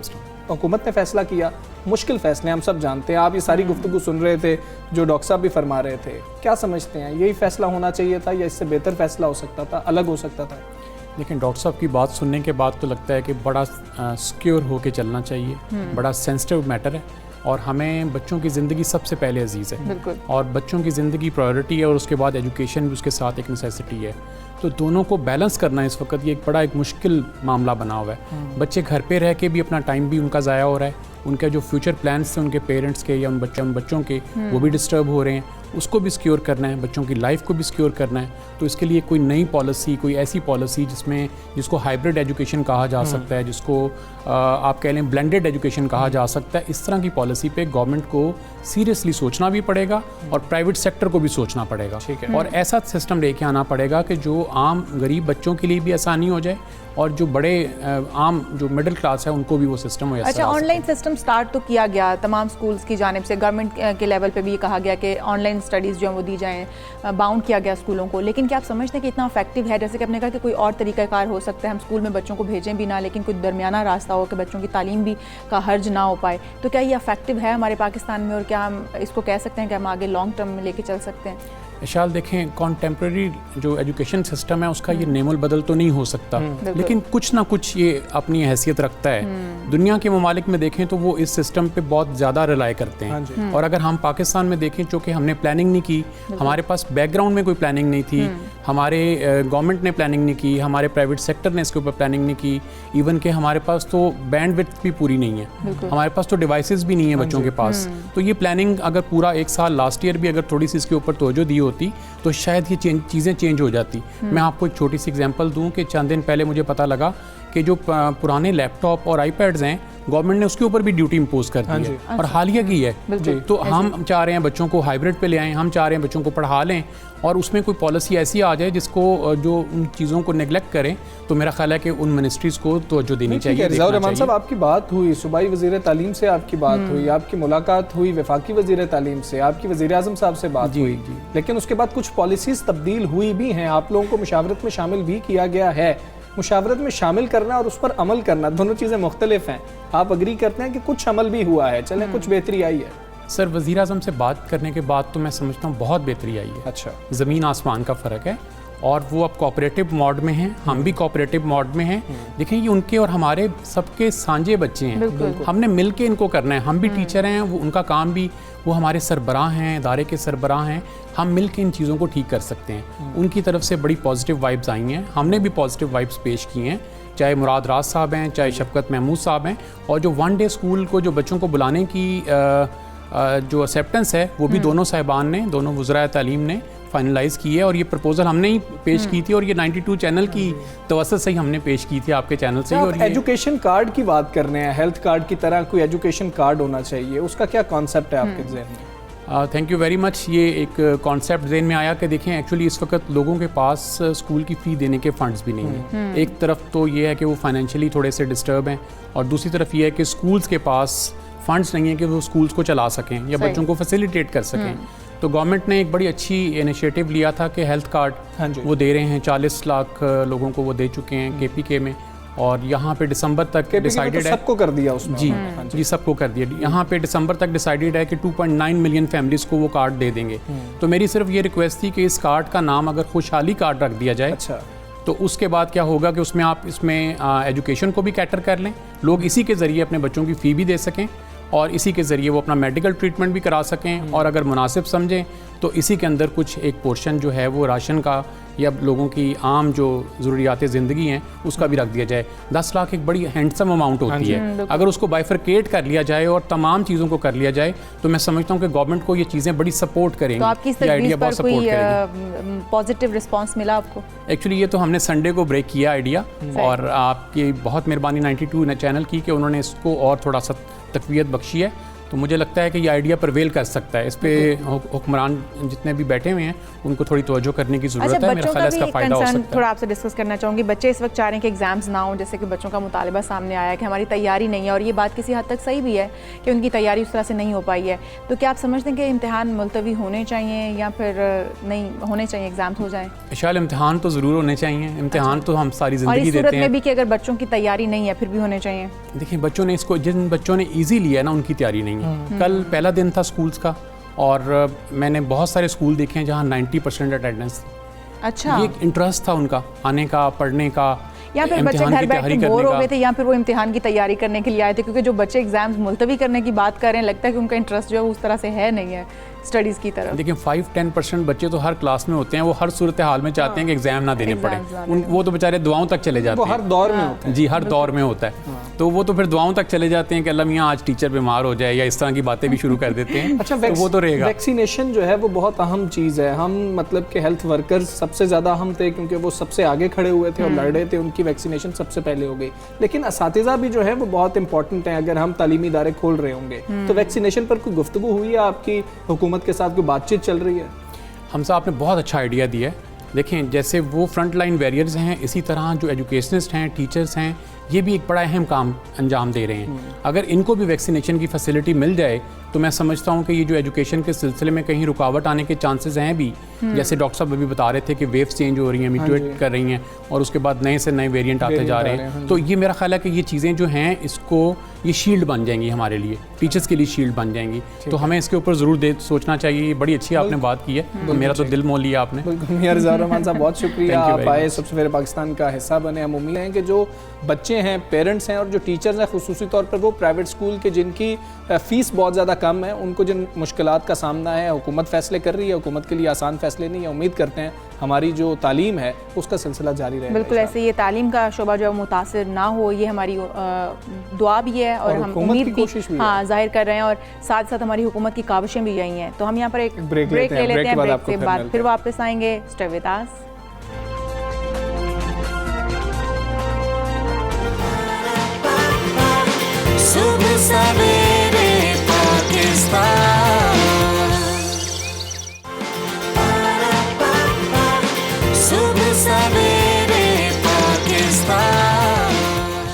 Speaker 1: हुकूमत ने फैसला किया, मुश्किल फैसले हम सब जानते हैं, आप ये सारी गुफ्तगू सुन रहे थे जो डॉक्टर साहब भी फरमा रहे थे, क्या समझते हैं, यही फैसला होना चाहिए था या इससे बेहतर फैसला हो सकता था, अलग हो सकता था?
Speaker 4: लेकिन डॉक्टर साहब की बात सुनने के बाद तो लगता है कि बड़ा सिक्योर होके चलना चाहिए, बड़ा सेंसिटिव मैटर है, और हमें बच्चों की ज़िंदगी सबसे पहले अजीज़ है, और बच्चों की ज़िंदगी प्रायोरिटी है, और उसके बाद एजुकेशन भी उसके साथ एक नेसेसिटी है। तो दोनों को बैलेंस करना इस वक्त ये एक बड़ा एक मुश्किल मामला बना हुआ है। बच्चे घर पे रह के भी अपना टाइम भी उनका ज़ाया हो रहा है, उनके जो फ्यूचर प्लान्स थे उनके पेरेंट्स के या उन बच्चों के वो भी डिस्टर्ब हो रहे हैं, उसको भी सिक्योर करना है, बच्चों की लाइफ को भी सिक्योर करना है। तो इसके लिए कोई नई पॉलिसी, कोई ऐसी पॉलिसी जिसको हाइब्रिड एजुकेशन कहा जा सकता है, जिसको आप कह लें ब्लेंडेड एजुकेशन कहा जा सकता है, इस तरह की पॉलिसी पे गवर्नमेंट को सीरियसली सोचना भी पड़ेगा और प्राइवेट सेक्टर को भी सोचना पड़ेगा, और ऐसा सिस्टम लेके आना पड़ेगा कि जो आम गरीब बच्चों के लिए भी आसानी हो जाए, और जो बड़े आम जो मिडिल क्लास है उनको भी वो सिस्टम हो।
Speaker 2: अच्छा, ऑनलाइन सिस्टम स्टार्ट तो किया गया तमाम स्कूल्स की जानिब से, गवर्नमेंट के लेवल पे भी ये कहा गया कि ऑनलाइन स्टडीज़ जो है वो दी जाएँ, बाउंड किया गया स्कूलों को, लेकिन क्या आप समझते हैं कि इतना इफेक्टिव है? जैसे कि आपने कहा कि कोई और तरीक़ाकार हो सकता है, हम स्कूल में बच्चों को भेजें भी ना, लेकिन कोई दरमियाना रास्ता हो कि बच्चों की तालीम भी का हर्ज ना हो पाए, तो क्या ये इफेक्टिव है हमारे पाकिस्तान में, और क्या हम इसको कह सकते हैं कि हम आगे लॉन्ग टर्म में लेके चल सकते हैं?
Speaker 4: इशाल देखें, कॉन्टेम्प्रेरी जो एजुकेशन सिस्टम है उसका ये नेमल बदल तो नहीं हो सकता, लेकिन कुछ ना कुछ ये अपनी हैसियत रखता है। दुनिया के ममालिक में देखें तो वो इस सिस्टम पे बहुत ज़्यादा रिलाई करते हैं, और अगर हम पाकिस्तान में देखें, चूँकि हमने प्लानिंग नहीं की, हमारे पास बैकग्राउंड में कोई प्लानिंग नहीं थी, हमारे गवर्नमेंट ने प्लानिंग नहीं की, हमारे प्राइवेट सेक्टर ने इसके ऊपर प्लानिंग नहीं की, इवन के हमारे पास तो बैंडविड्थ भी पूरी नहीं है, हमारे पास तो डिवाइसेस भी नहीं है बच्चों के पास। तो ये प्लानिंग अगर पूरा एक साल लास्ट ईयर भी अगर थोड़ी सी इसके ऊपर तवज्जो दी होती तो शायद ये चीज़ें चेंज हो जाती। मैं आपको एक छोटी सी एग्जांपल दूं कि चंद दिन पहले मुझे पता लगा कि जो पुराने लैपटॉप और आईपैड्स हैं, गवर्नमेंट ने उसके ऊपर भी ड्यूटी इम्पोज कर दी है, और हालिया की है। तो हम चाह रहे हैं बच्चों को हाइब्रिड पे ले आएँ, हम चाह रहे हैं बच्चों को पढ़ा लें, और उसमें कोई पॉलिसी ऐसी आ जाए जिसको जो उन चीज़ों को नेगलेक्ट करें, तो मेरा ख्याल है कि उन मिनिस्ट्रीज़ को तवज्जो देनी चाहिए।
Speaker 1: रिज़ाउर रहमान साहब, आपकी बात हुई, सूबाई वज़ीर तालीम से आपकी बात हुई, आपकी मुलाकात हुई वफाकी वज़ीर तालीम से, आपकी वज़ीर आज़म साहब से बात हुई, लेकिन उसके बाद कुछ पॉलिसीज़ तब्दील हुई भी हैं, आप लोगों को मुशावरत में शामिल भी किया गया है। मुशावरत में शामिल करना और उस पर अमल करना दोनों चीज़ें मुख्तलिफ हैं। आप अग्री करते हैं कि कुछ अमल भी हुआ है, चलें कुछ बेहतरी आई है?
Speaker 4: सर, वज़ीर आज़म से बात करने के बाद तो मैं समझता हूँ बहुत बेहतरी आई है।
Speaker 1: अच्छा,
Speaker 4: ज़मीन आसमान का फ़र्क है, और वो अब कोऑपरेटिव मोड में हैं, हम भी कोऑपरेटिव मोड में हैं। देखें, ये उनके और हमारे सबके सांझे बच्चे हैं, हमने मिल के इनको करना है। हम भी टीचर हैं, वो उनका काम भी, वो हमारे सरबराह हैं, इदारे के सरबराह हैं, हम मिल के इन चीज़ों को ठीक कर सकते हैं। उनकी तरफ से बड़ी पॉजिटिव वाइब्स आई हैं, हमने भी पॉजिटिव वाइब्स पेश की हैं, चाहे मुराद राज साहब हैं, चाहे शफकत महमूद साहब हैं, और जो वन डे स्कूल को जो बच्चों को बुलाने की जो एक्सेप्टेंस है वो भी दोनों साहिबान ने, दोनों वज़राए तालीम ने फाइनलाइज़ की है और ये प्रपोजल हमने ही पेश की थी और ये 92 चैनल की तवज्जो से ही हमने पेश की थी आपके चैनल से। और
Speaker 1: एजुकेशन कार्ड की बात कर रहे हैं, हेल्थ कार्ड की तरह कोई एजुकेशन कार्ड होना चाहिए, उसका क्या कॉन्सेप्ट है आपके जहन में?
Speaker 4: Thank you very much. ये एक कॉन्सेप्ट जहन में आया कि देखें एक्चुअली इस वक्त लोगों के पास स्कूल की फ़ी देने के फंड्स भी नहीं हैं। एक तरफ तो ये है कि वो फाइनेंशियली थोड़े से डिस्टर्ब हैं और दूसरी तरफ ये है कि स्कूल्स के पास फंड्स नहीं हैं कि वो स्कूल्स को चला सकें या बच्चों को फैसिलिटेट कर सकें। तो गवर्नमेंट ने एक बड़ी अच्छी इनिशिएटिव लिया था कि हेल्थ कार्ड वो दे रहे हैं, 40 लाख लोगों को वो दे चुके हैं KPK में, और यहाँ पे दिसंबर तक डिसाइडेड है,
Speaker 1: सबको कर दिया उसमें।
Speaker 4: जी सबको कर दिया। यहाँ पे दिसंबर तक डिसाइडेड है कि 2.9 मिलियन फैमिलीज़ को वो कार्ड दे देंगे। तो मेरी सिर्फ ये रिक्वेस्ट थी कि इस कार्ड का नाम अगर खुशहाली कार्ड रख दिया जाए।
Speaker 1: अच्छा।
Speaker 4: तो उसके बाद क्या होगा कि उसमें आप इसमें एजुकेशन को भी कैटर कर लें, लोग इसी के ज़रिए अपने बच्चों की फ़ी भी दे सकें और इसी के ज़रिए वो अपना मेडिकल ट्रीटमेंट भी करा सकें, और अगर मुनासिब समझें तो इसी के अंदर कुछ एक पोर्शन जो है वो राशन का या लोगों की आम जो ज़रूरियात ज़िंदगी हैं उसका भी रख दिया जाए। 10 लाख एक बड़ी हैंडसम अमाउंट होती है। अगर उसको बाइफरकेट कर लिया जाए और तमाम चीज़ों को कर लिया जाए तो मैं समझता हूँ कि गवर्नमेंट को ये चीज़ें बड़ी सपोर्ट करेंगी।
Speaker 2: तो आपकी इस तजवीज़ पर कोई पॉजिटिव रिस्पांस मिला आपको?
Speaker 4: एक्चुअली ये तो हमने संडे को ब्रेक किया आइडिया, और आपकी बहुत मेहरबानी 92 चैनल की कि उन्होंने इसको और थोड़ा सा तक़वियत बख्शी है। तो मुझे लगता है कि ये आइडिया परवेल कर सकता है। इस पे हुक्मरान जितने भी बैठे हुए हैं उनको थोड़ी तवज्जो करने की ज़रूरत है। मेरा ख्याल है इसका फ़ायदा हो सकता है।
Speaker 2: थोड़ा आपसे डिस्कस करना चाहूँगी, बच्चे इस वक्त चाह रहे हैं कि एग्जाम्स ना हो, जैसे कि बच्चों का मुतालबा सामने आया कि हमारी तैयारी नहीं है, और ये बात किसी हद तक सही भी है कि उनकी तैयारी उस तरह से नहीं हो पाई है। तो क्या आप समझते हैं कि इम्तिहान मुलतवी होने चाहिए या फिर नहीं होने चाहिए, एग्जाम्स हो जाएँ?
Speaker 4: इंशाअल्लाह इम्तिहान तो ज़रूर होने चाहिए। इम्तिहान तो हम सारी ज़िंदगी देते हैं।
Speaker 2: और इस सूरत में भी कि अगर बच्चों की तैयारी नहीं है फिर भी होने चाहिए?
Speaker 4: देखिए बच्चों ने इसको, जिन बच्चों ने ईजी लिया है ना उनकी तैयारी नहीं है। कल पहला दिन था स्कूल्स का और मैंने बहुत सारे स्कूल देखे हैं जहाँ 90% अटेंडेंस थी।
Speaker 2: अच्छा।
Speaker 4: ये इंटरेस्ट था उनका आने का, पढ़ने का,
Speaker 2: या फिर बच्चे घर बैठ के बोर हो गए थे या फिर वो इम्तिहान की तैयारी करने के लिए आए थे, क्योंकि जो बच्चे एग्जाम्स मुलतवी करने की बात कर रहे हैं लगता है कि उनका इंटरेस्ट जो है उस तरह से है नहीं है स्टडीज़ की तरफ।
Speaker 4: देखिए 5-10% बच्चे तो हर क्लास में होते हैं, वो हर सूरत हाल में चाहते हैं कि एग्जाम ना देने पड़े। वो तो बेचारे दुआओं तक चले जाते हैं।
Speaker 1: वो हर दौर में होता है।
Speaker 4: जी हर दौर में होता है। तो वो तो फिर दुआओं तक चले जाते हैं कि अल्लाह मियां आज टीचर बीमार हो जाए या इस तरह की बातें भी शुरू कर देते हैं।
Speaker 1: अच्छा,
Speaker 4: तो वो तो रहेगा।
Speaker 1: वैक्सीनेशन जो है वो बहुत अहम चीज़ है। हम मतलब कि हेल्थ वर्कर्स सबसे ज़्यादा अहम थे क्योंकि वो सबसे आगे खड़े हुए थे और लड़ रहे थे, उनकी वैक्सीनेशन सबसे पहले हो गई। लेकिन असातिज़ा भी जो है वो बहुत इंपॉर्टेंट हैं। अगर हम तालीमी इदारे खोल रहे होंगे तो वैक्सीनेशन पर कोई गुफ्तगू हुई है आपकी हुकूमत के साथ, कोई बातचीत चल रही है?
Speaker 4: हमसा आपने बहुत अच्छा आइडिया दिया है। देखें जैसे वो फ्रंट लाइन वॉरियर्स हैं, इसी तरह जो एजुकेशनिस्ट हैं, टीचर्स हैं, ये भी एक बड़ा अहम काम अंजाम दे रहे हैं। अगर इनको भी वैक्सीनेशन की फैसिलिटी मिल जाए तो मैं समझता हूँ कि ये जो एजुकेशन के सिलसिले में कहीं रुकावट आने के चांसेस हैं भी। जैसे डॉक्टर साहब अभी बता रहे थे कि वेव्स चेंज हो रही हैं, म्यूटेट कर रही हैं और उसके बाद नए से नए वेरिएंट आते जा रहे हैं। तो ये मेरा ख्याल है कि ये चीज़ें जो हैं इसको ये शील्ड बन जाएंगी हमारे लिए, टीचर्स के लिए शील्ड बन जाएंगी। तो हमें इसके ऊपर ज़रूर सोचना चाहिए। ये बड़ी अच्छी आपने बात की है, तो मेरा तो दिल मोह लिया आपने।
Speaker 1: मियां रिज़वान रहमान साहब बहुत शुक्रिया, आप आए, सबसे पहले पाकिस्तान का हिस्सा बने। हम उम्मीद हैं कि जो बच्चे हैं, पेरेंट्स हैं और जो टीचर्स हैं, खुसूसी तौर पर वो प्राइवेट स्कूल के जिनकी फ़ीस बहुत ज़्यादा कम है, उनको जिन मुश्किलात का सामना है, हुकूमत फ़ैसले कर रही है, हुकूमत के लिए आसान फ़ैसले नहीं है। उम्मीद करते हैं हमारी जो तालीम है उसका सिलसिला जारी रहेगा।
Speaker 2: बिल्कुल ऐसे ये तालीम का शोबा जो है मुतासिर ना हो, ये हमारी दुआ भी है और हम उम्मीद भी जाहिर कर रहे हैं, और साथ साथ हमारी हुकूमत की काविशें भी यही हैं। तो हम यहाँ पर एक ब्रेक ले लेते हैं, ब्रेक के बाद फिर वापस आएंगे। Stay with us.
Speaker 5: सुबह सवेरे पाकिस्तान, सुबह सवेरे पाकिस्तान।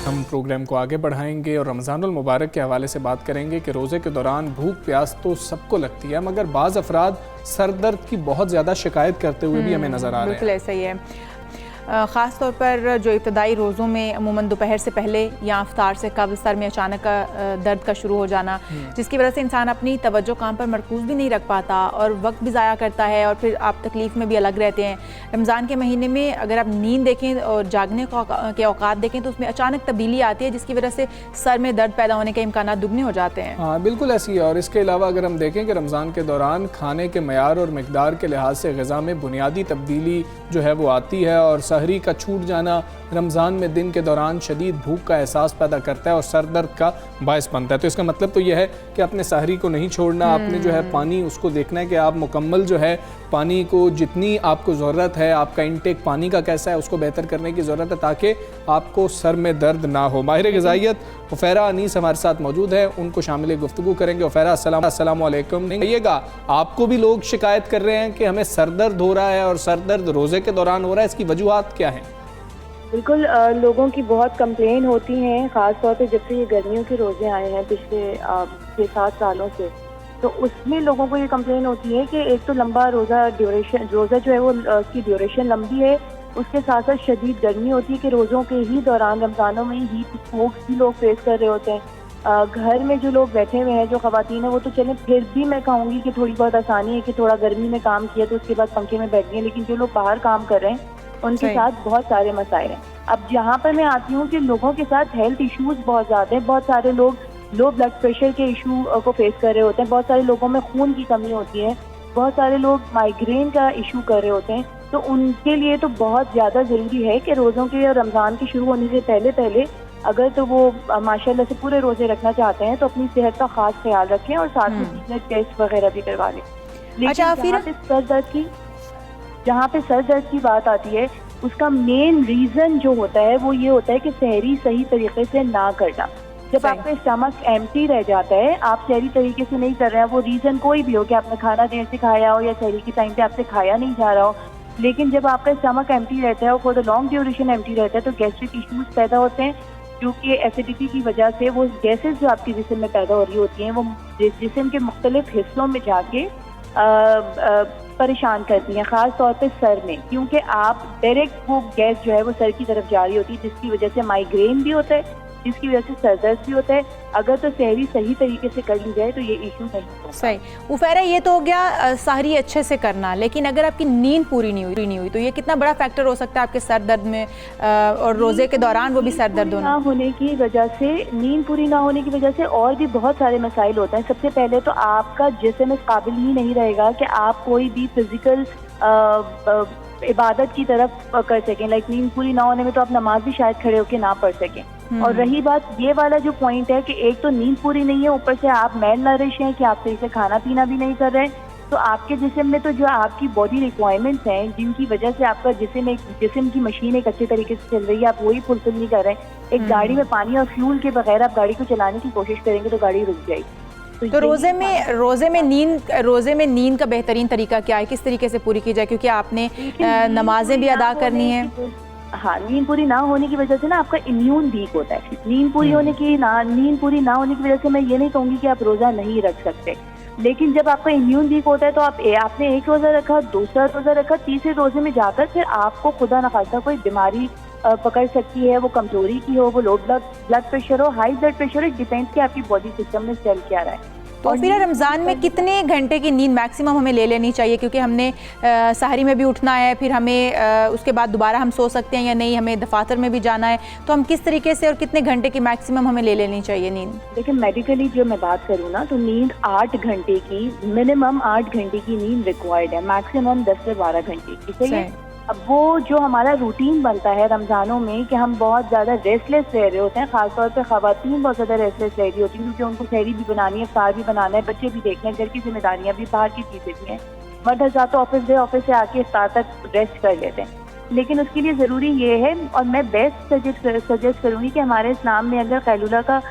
Speaker 1: हम प्रोग्राम को आगे बढ़ाएंगे और रमज़ानुल मुबारक के हवाले से बात करेंगे कि रोज़े के दौरान भूख प्यास तो सबको लगती है, मगर बाज़ अफराद सर दर्द की बहुत ज़्यादा शिकायत करते हुए भी हमें नज़र आ रहे हैं।
Speaker 2: बिल्कुल ऐसा ही है। ख़ास तौर पर जो इब्तदाई रोज़ों में अमूमन दोपहर से पहले या इफ्तार से कब्ल सर में अचानक दर्द का शुरू हो जाना, जिसकी वजह से इंसान अपनी तवज्जो काम पर मरकूज़ भी नहीं रख पाता और वक्त भी ज़ाया करता है, और फिर आप तकलीफ़ में भी अलग रहते हैं। रमज़ान के महीने में अगर आप नींद देखें और जागने के औकात देखें तो उसमें अचानक तब्दीली आती है, जिसकी वजह से सर में दर्द पैदा होने के इम्कान दुगने हो जाते हैं।
Speaker 1: हाँ बिल्कुल ऐसी है। और इसके अलावा अगर हम देखें कि रमज़ान के दौरान खाने के मयार और मकदार के लिहाज से ग़िज़ा में बुनियादी तब्दीली जो है वो आती है, और सहरी का छूट जाना रमज़ान में दिन के दौरान शदीद भूख का एहसास पैदा करता है और सर दर्द का बायस बनता है। तो इसका मतलब तो यह है कि अपने सहरी को नहीं छोड़ना, आपने जो है पानी उसको देखना है कि आप मुकम्मल जो है पानी को जितनी आपको ज़रूरत है, आपका इंटेक पानी का कैसा है, उसको बेहतर करने की ज़रूरत है ताकि आपको सर में दर्द ना हो। माहिर ग़िज़ाइयत उफ़ैरा अनीस हमारे साथ मौजूद है, उनको शामिल गुफ्तगू करेंगे। उफ़ैरा अस्सलाम वालेकुम। कहिएगा, आपको भी लोग शिकायत कर रहे हैं कि हमें सर दर्द हो रहा है और सर दर्द रोज़े के दौरान हो रहा है, इसकी वजूहात क्या हैं?
Speaker 6: बिल्कुल, लोगों की बहुत कंप्लेन होती हैं, ख़ास तौर पे जब से ये गर्मियों के रोज़े आए हैं पिछले 6-7 सालों से, तो उसमें लोगों को ये कंप्लेन होती है कि एक तो लंबा रोज़ा जो है वो उसकी ड्यूरेशन लंबी है, उसके साथ साथ शदीद गर्मी होती है कि रोज़ों के ही दौरान रमज़ानों में हीट स्ट्रोक्स भी लोग फेस कर रहे होते हैं। घर में जो लोग बैठे हुए हैं, जो ख़वातीन है, वो तो चलें फिर भी मैं कहूँगी कि थोड़ी बहुत आसानी है कि थोड़ा गर्मी में काम किया तो उसके बाद पंखे में बैठ गए, लेकिन जो लोग बाहर काम कर रहे हैं उनके साथ बहुत सारे मसाइल हैं। अब जहाँ पर मैं आती हूँ कि लोगों के साथ हेल्थ इश्यूज बहुत ज़्यादा हैं, बहुत सारे लोग लो ब्लड प्रेशर के इशू को फेस कर रहे होते हैं, बहुत सारे लोगों में खून की कमी होती है, बहुत सारे लोग माइग्रेन का इशू कर रहे होते हैं। तो उनके लिए तो बहुत ज़्यादा ज़रूरी है कि रोज़ों के और रमज़ान के शुरू होने से पहले अगर तो वो माशाल्लाह से पूरे रोज़े रखना चाहते हैं तो अपनी सेहत का खास ख्याल रखें और साथ में ब्लड टेस्ट वगैरह भी करवा लें। लेकिन जहाँ पे सर दर्द की बात आती है, उसका मेन रीज़न जो होता है वो ये होता है कि सहरी सही तरीके से ना करना। जब आपका स्टमक एम्प्टी रह जाता है, आप सहरी तरीके से नहीं कर रहे हैं, वो रीज़न कोई भी हो कि आपने खाना देर से खाया हो या सहरी के टाइम पे आपसे खाया नहीं जा रहा हो, लेकिन जब आपका स्टमक एम्प्टी रहता है और for the long duration empty रहता है तो गैस्ट्रिक इश्यूज पैदा होते हैं, जो कि एसिडिटी की वजह से वो गैसेस जो आपके जिस्म में पैदा हो रही होती हैं वो जिस्म के मुख्तलिफ हिस्सों में जाके परेशान करती हैं, ख़ास तौर पे सर में, क्योंकि आप डायरेक्ट वो गैस जो है वो सर की तरफ जा रही होती है, जिसकी वजह से माइग्रेन भी होता है, जिसकी वजह से सर दर्द भी होता है। अगर तो सहरी सही तरीके से कर ली जाए तो ये इशू नहीं होगा।
Speaker 2: सही। उफ़ैरा, ये तो हो गया सहरी अच्छे से करना, लेकिन अगर आपकी नींद पूरी नहीं हुई तो ये कितना बड़ा फैक्टर हो सकता है आपके सर दर्द में, और रोज़े के दौरान वो भी सर दर्द होना?
Speaker 6: होने की वजह से, नींद पूरी ना होने की वजह से और भी बहुत सारे मसाइल होते हैं। सबसे पहले तो आपका जिस्म इस काबिल ही नहीं रहेगा कि आप कोई भी फिजिकल इबादत की तरफ कर सकें। लाइक नींद पूरी ना होने में तो आप नमाज भी शायद खड़े होकर ना पढ़ सकें। और रही बात ये वाला जो पॉइंट है कि एक तो नींद पूरी नहीं है, ऊपर से आप मेल नरिश हैं कि आप सही से खाना पीना भी नहीं कर रहे, तो आपके जिस्म में तो जो आपकी बॉडी रिक्वायरमेंट्स हैं, जिनकी वजह से आपका जिस्म की मशीन एक अच्छे तरीके से चल रही है, आप वही फुलफिल नहीं कर रहे हैं। एक गाड़ी में पानी और फ्यूल के बगैर आप गाड़ी को चलाने की कोशिश करेंगे तो गाड़ी रुक जाएगी।
Speaker 2: तो रोज़े में नींद का बेहतरीन तरीका क्या है, किस तरीके से पूरी की जाए, क्योंकि आपने नमाजें भी अदा करनी है?
Speaker 6: हाँ, नींद पूरी ना होने की वजह से ना आपका इम्यून वीक होता है। नींद पूरी ना होने की वजह से मैं ये नहीं कहूँगी कि आप रोज़ा नहीं रख सकते, लेकिन जब आपका इम्यून वीक होता है तो आपने एक रोज़ा रखा, दूसरा रोज़ा रखा, तीसरे रोज़े में जाकर फिर आपको खुदा न खास्ता कोई बीमारी पकड़ सकती है, वो कमजोरी की हो, वो लो ब्लड प्रेशर हो, हाई ब्लड प्रेशर हो, डिपेंड्स कि आपकी बॉडी सिस्टम में चल क्या रहा है।
Speaker 2: तो फिर रमज़ान में कितने घंटे की नींद मैक्सिमम हमें ले लेनी चाहिए, क्योंकि हमने सहरी में भी उठना है, फिर हमें उसके बाद दोबारा हम सो सकते हैं या नहीं, हमें दफातर में भी जाना है, तो हम किस तरीके से और कितने घंटे की मैक्सिमम हमें ले लेनी चाहिए नींद?
Speaker 6: देखिए, मेडिकली जो मैं बात करूँ ना, तो नींद 8 घंटे की, मिनिमम 8 घंटे की नींद रिक्वायर्ड है, मैक्सिमम 10 से 12 घंटे की। सही है। अब वो जो हमारा रूटीन बनता है रमज़ानों में कि हम बहुत ज़्यादा रेस्टलेस रह रहे होते हैं, ख़ासतौर पे ख़वातीन बहुत ज़्यादा रेस्टलेस रह रही होती हैं, क्योंकि उनको सहरी भी बनानी है, इफ्तार भी बनाना है, बच्चे भी देखने हैं, घर की जिम्मेदारियाँ भी, बाहर की चीज़ें भी हैं। मर्द हज़रात तो ऑफिस से आके इफ्तार तक रेस्ट कर लेते हैं, लेकिन उसके लिए ज़रूरी ये है, और मैं बेस्ट सजेस्ट करूँगी कि हमारे इस्लाम में अगर कैलुला का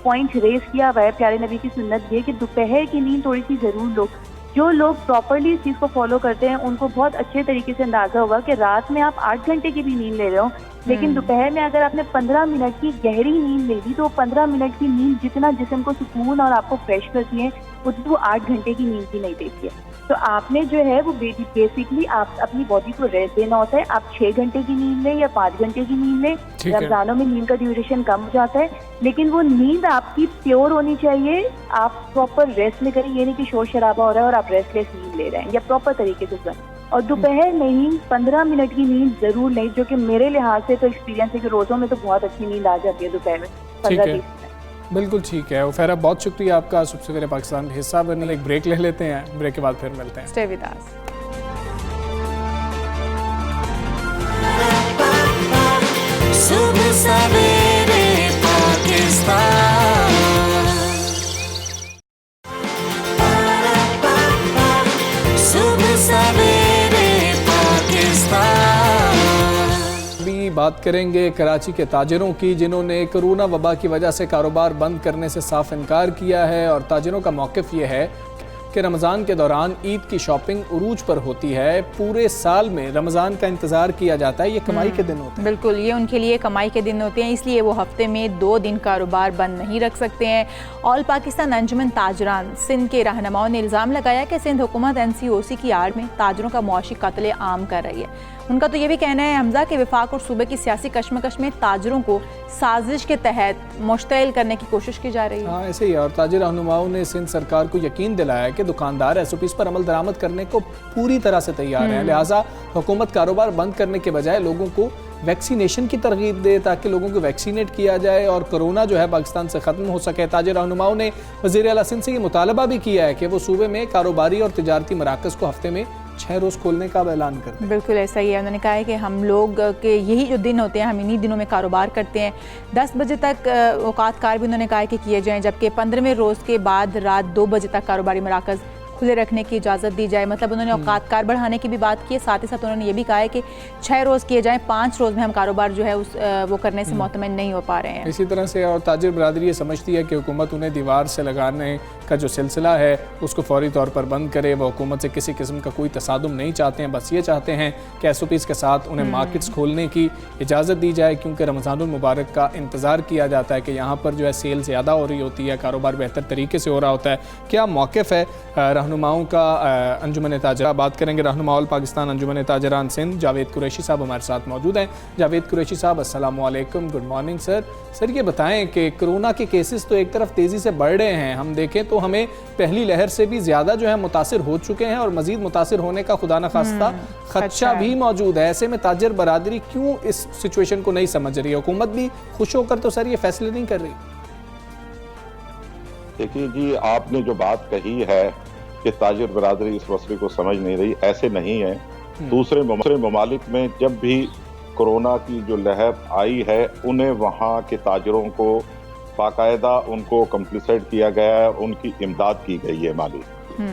Speaker 6: पॉइंट रेस किया हुआ है, प्यारे नबी की सुन्नत ये कि दोपहर की नींद थोड़ी सी ज़रूर लो। जो लोग प्रॉपरली इस चीज़ को फॉलो करते हैं उनको बहुत अच्छे तरीके से अंदाज़ा होगा कि रात में आप 8 घंटे की भी नींद ले रहे हो, लेकिन दोपहर में अगर आपने 15 मिनट की गहरी नींद ले ली तो 15 मिनट की नींद जितना जिस्म को सुकून और आपको फ्रेश करती है, उतनी वो 8 घंटे की नींद भी नहीं देती है। तो आपने जो है वो बेसिकली आप अपनी बॉडी को रेस्ट देना होता है। आप 6 घंटे की नींद लें या 5 घंटे की नींद लें, रमजानों में नींद का ड्यूरेशन कम हो जाता है, लेकिन वो नींद आपकी प्योर होनी चाहिए। आप प्रॉपर रेस्ट में करें, ये नहीं कि शोर शराबा हो रहा है और आप रेस्टलेस नींद ले रहे हैं, या प्रॉपर तरीके से सोएं। और दोपहर नहीं, 15 मिनट की नींद जरूर लें, जो कि मेरे लिहाज से तो एक्सपीरियंस है कि रोज़ों में तो बहुत अच्छी नींद आ जाती है दोपहर में 15-20 मिनट।
Speaker 1: बिल्कुल ठीक है। उफ़ैरा, बहुत शुक्रिया आपका सबसे पहले पाकिस्तान का हिस्सा बनने। एक ब्रेक ले लेते हैं, ब्रेक के बाद फिर मिलते हैं।
Speaker 2: Stay with us.
Speaker 5: सुबह सवेरे पाकिस्तान। सुबह सवेरे पाकिस्तान।
Speaker 1: अभी बात करेंगे कराची के ताजिरों की, जिन्होंने कोरोना वबा की वजह से कारोबार बंद करने से साफ इनकार किया है। और ताजिरों का मौक़िफ़ ये है कि रमज़ान के दौरान ईद की शॉपिंग उरूज पर होती है। पूरे साल में रमज़ान का इंतज़ार किया जाता है, ये कमाई के दिन होते हैं।
Speaker 2: बिल्कुल, ये उनके लिए कमाई के दिन होते हैं, इसलिए वो हफ्ते में 2 दिन कारोबार बंद नहीं रख सकते हैं। ऑल पाकिस्तान अंजुमन ताजरान सिंध के रहनुमाओं ने इल्ज़ाम लगाया कि सिंध हुकूमत NCOC की आड़ में ताजरों का मुआशी कत्ल आम कर रही है। उनका तो ये भी कहना है हमजा के विफाक और सूबे की सियासी कशमकश में ताजरों को साजिश के तहत मुश्तइल करने की कोशिश की जा रही है।
Speaker 1: हाँ, ऐसे ही है। और ताजिर रहनुमाओं ने सिंध सरकार को यकीन दिलाया कि दुकानदार SOPs पर अमल दरामद करने को पूरी तरह से तैयार हैं। लिहाजा हुकूमत कारोबार बंद करने के बजाय लोगों को वैक्सीनेशन की तरगीब दे, ताकि लोगों को वैक्सीनेट किया जाए और कोरोना जो है पाकिस्तान से ख़त्म हो सके। ताजिर रहनुमाओं ने वज़ीर आला सिंध से ये मुतालबा भी किया है कि वो सूबे में कारोबारी और तिजारती मराकज़ को हफ्ते में 6 रोज़ खोलने का ऐलान कर दें।
Speaker 2: बिल्कुल ऐसा ही है। उन्होंने कहा है कि हम लोग के यही जो दिन होते हैं, हम इन्हीं दिनों में कारोबार करते हैं। 10 बजे तक औकात कार भी उन्होंने कहा है कि किए जाएँ, जबकि 15वें रोज़ के बाद रात 2 बजे तक कारोबारी मराकज़ खुले रखने की इजाज़त दी जाए। मतलब उन्होंने औकात कार बढ़ाने की भी बात की है। साथ ही साथ उन्होंने ये भी कहा है कि 6 रोज़ किए जाएँ, 5 रोज़ में हम कारोबार जो है वो करने से मोतमईन नहीं हो पा रहे हैं।
Speaker 1: इसी तरह से और ताजिर बरादरी ये समझती है कि हुकूमत उन्हें दीवार से लगाने का जो सिलसिला है उसको फौरी तौर पर बंद करे। वह हुकूमत से किसी किस्म का कोई तसादुम नहीं चाहते हैं, बस ये चाहते हैं कि SOPs के साथ उन्हें मार्केट्स खोलने की इजाज़त दी जाए, क्योंकि रमज़ानुल मुबारक का इंतज़ार किया जाता है कि यहाँ पर जो है सेल ज़्यादा हो रही होती है, कारोबार बेहतर तरीके से हो रहा होता है। क्या मौक़िफ़ है रहनुमाओं का अंजुमन ताजरा? बात करेंगे रहनुमा ऑल पाकिस्तान अंजुमन ताजरान सिंध जावेद कुरैशी साहब हमारे साथ मौजूद हैं। जावेद कुरैशी साहब, अस्सलाम वालेकुम, गुड मॉर्निंग सर। सर ये बताएं कि कोरोना के केसेस तो एक तरफ तेज़ी से बढ़ रहे हैं, हम देखें तो हमें पहली लहर से भी ज़्यादा जो है मुतासिर हो चुके हैं और मज़ीद मुतासिर होने का खुदा न खास्ता खदशा भी मौजूद है। ऐसे में ताजर बरादरी क्यों इस सिचुएशन को नहीं समझ रही है? हुकूमत भी खुश होकर तो सर ये फैसले नहीं कर रही।
Speaker 7: देखिए जी, आपने जो बात कही है कि ताजिर बरादरी इस मसले को समझ नहीं रही, ऐसे नहीं है। दूसरे ममालिक में जब भी कोरोना की जो लहर आई है, उन्हें वहाँ के ताजिरों को बाकायदा उनको कंप्लिसेट किया गया है, उनकी इमदाद की गई है माली।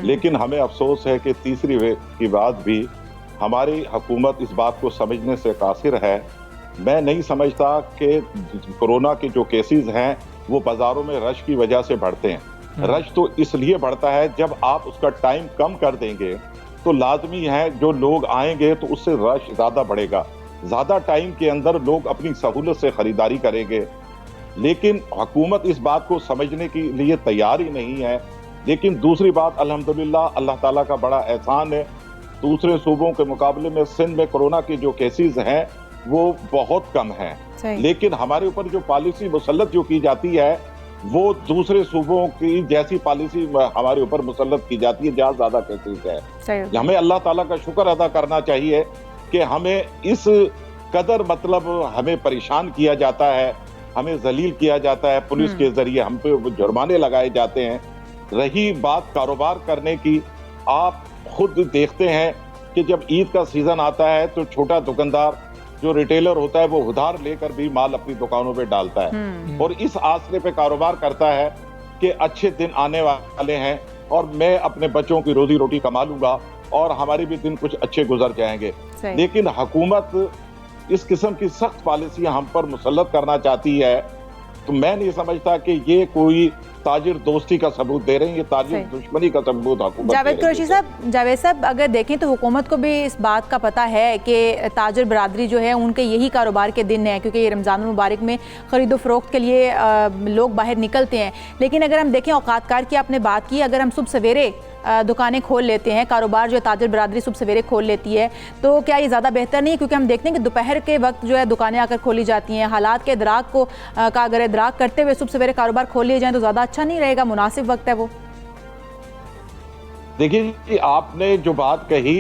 Speaker 7: लेकिन हमें अफसोस है कि तीसरी वेव के बाद भी हमारी हुकूमत इस बात को समझने से कासिर है। मैं नहीं समझता कि कोरोना के जो केसेस हैं वो बाजारों में रश की वजह से बढ़ते हैं। रश तो इसलिए बढ़ता है जब आप उसका टाइम कम कर देंगे तो लाजमी है जो लोग आएंगे तो उससे रश ज़्यादा बढ़ेगा। ज़्यादा टाइम के अंदर लोग अपनी सहूलत से ख़रीदारी करेंगे, लेकिन हुकूमत इस बात को समझने के लिए तैयार ही नहीं है। लेकिन दूसरी बात, अल्हम्दुलिल्लाह अल्लाह ताला का बड़ा एहसान है, दूसरे सूबों के मुकाबले में सिंध में कोरोना के जो केसेस हैं वो बहुत कम हैं। लेकिन हमारे ऊपर जो पॉलिसी मुसल्लत जो की जाती है वो दूसरे सूबों की जैसी पॉलिसी हमारे ऊपर मुसल्लत की जाती है जहाँ ज़्यादा केसेस है। हमें अल्लाह ताला का शुक्र अदा करना चाहिए कि हमें इस कदर मतलब हमें परेशान किया जाता है, हमें जलील किया जाता है, पुलिस के जरिए हम पे जुर्माने लगाए जाते हैं। रही बात कारोबार करने की, आप खुद देखते हैं कि जब ईद का सीजन आता है तो छोटा दुकानदार जो रिटेलर होता है वो उधार लेकर भी माल अपनी दुकानों पे डालता है और इस आसरे पे कारोबार करता है कि अच्छे दिन आने वाले हैं और मैं अपने बच्चों की रोजी रोटी कमा लूंगा और हमारे भी दिन कुछ अच्छे गुजर जाएंगे। लेकिन हुकूमत इस किस्म की सख्त पॉलिसियां हम पर मुसल्लत करना चाहती है, तो मैं नहीं समझता कि ये कोई ताजिर दोस्ती का सबूत दे रहे हैं, ये ताजिर दुश्मनी का सबूत हुकूमत।
Speaker 2: जावेद कुरैशी साहब, अगर देखें तो हुकूमत को भी इस बात का पता है कि ताजिर बरादरी जो है उनके यही कारोबार के दिन है, क्योंकि ये रमज़ानुल मुबारक में ख़रीदो फ़रोख्त के लिए लोग बाहर निकलते हैं। लेकिन अगर हम देखें औकात कार की आपने बात की, अगर हम सुबह सवेरे दुकानें खोल लेते हैं, कारोबार जो ताजिर बरादरी सुबह सवेरे खोल लेती है, तो क्या ये ज़्यादा बेहतर नहीं है? क्योंकि हम देखते हैं कि दोपहर के वक्त जो है दुकानें आकर खोली जाती हैं। हालात के इदराक को का अगर इदराक करते हुए सुबह सवेरे कारोबार खोल लिए जाएँ तो ज़्यादा अच्छा नहीं रहेगा? मुनासिब वक्त है वो।
Speaker 7: देखिए, आपने जो बात कही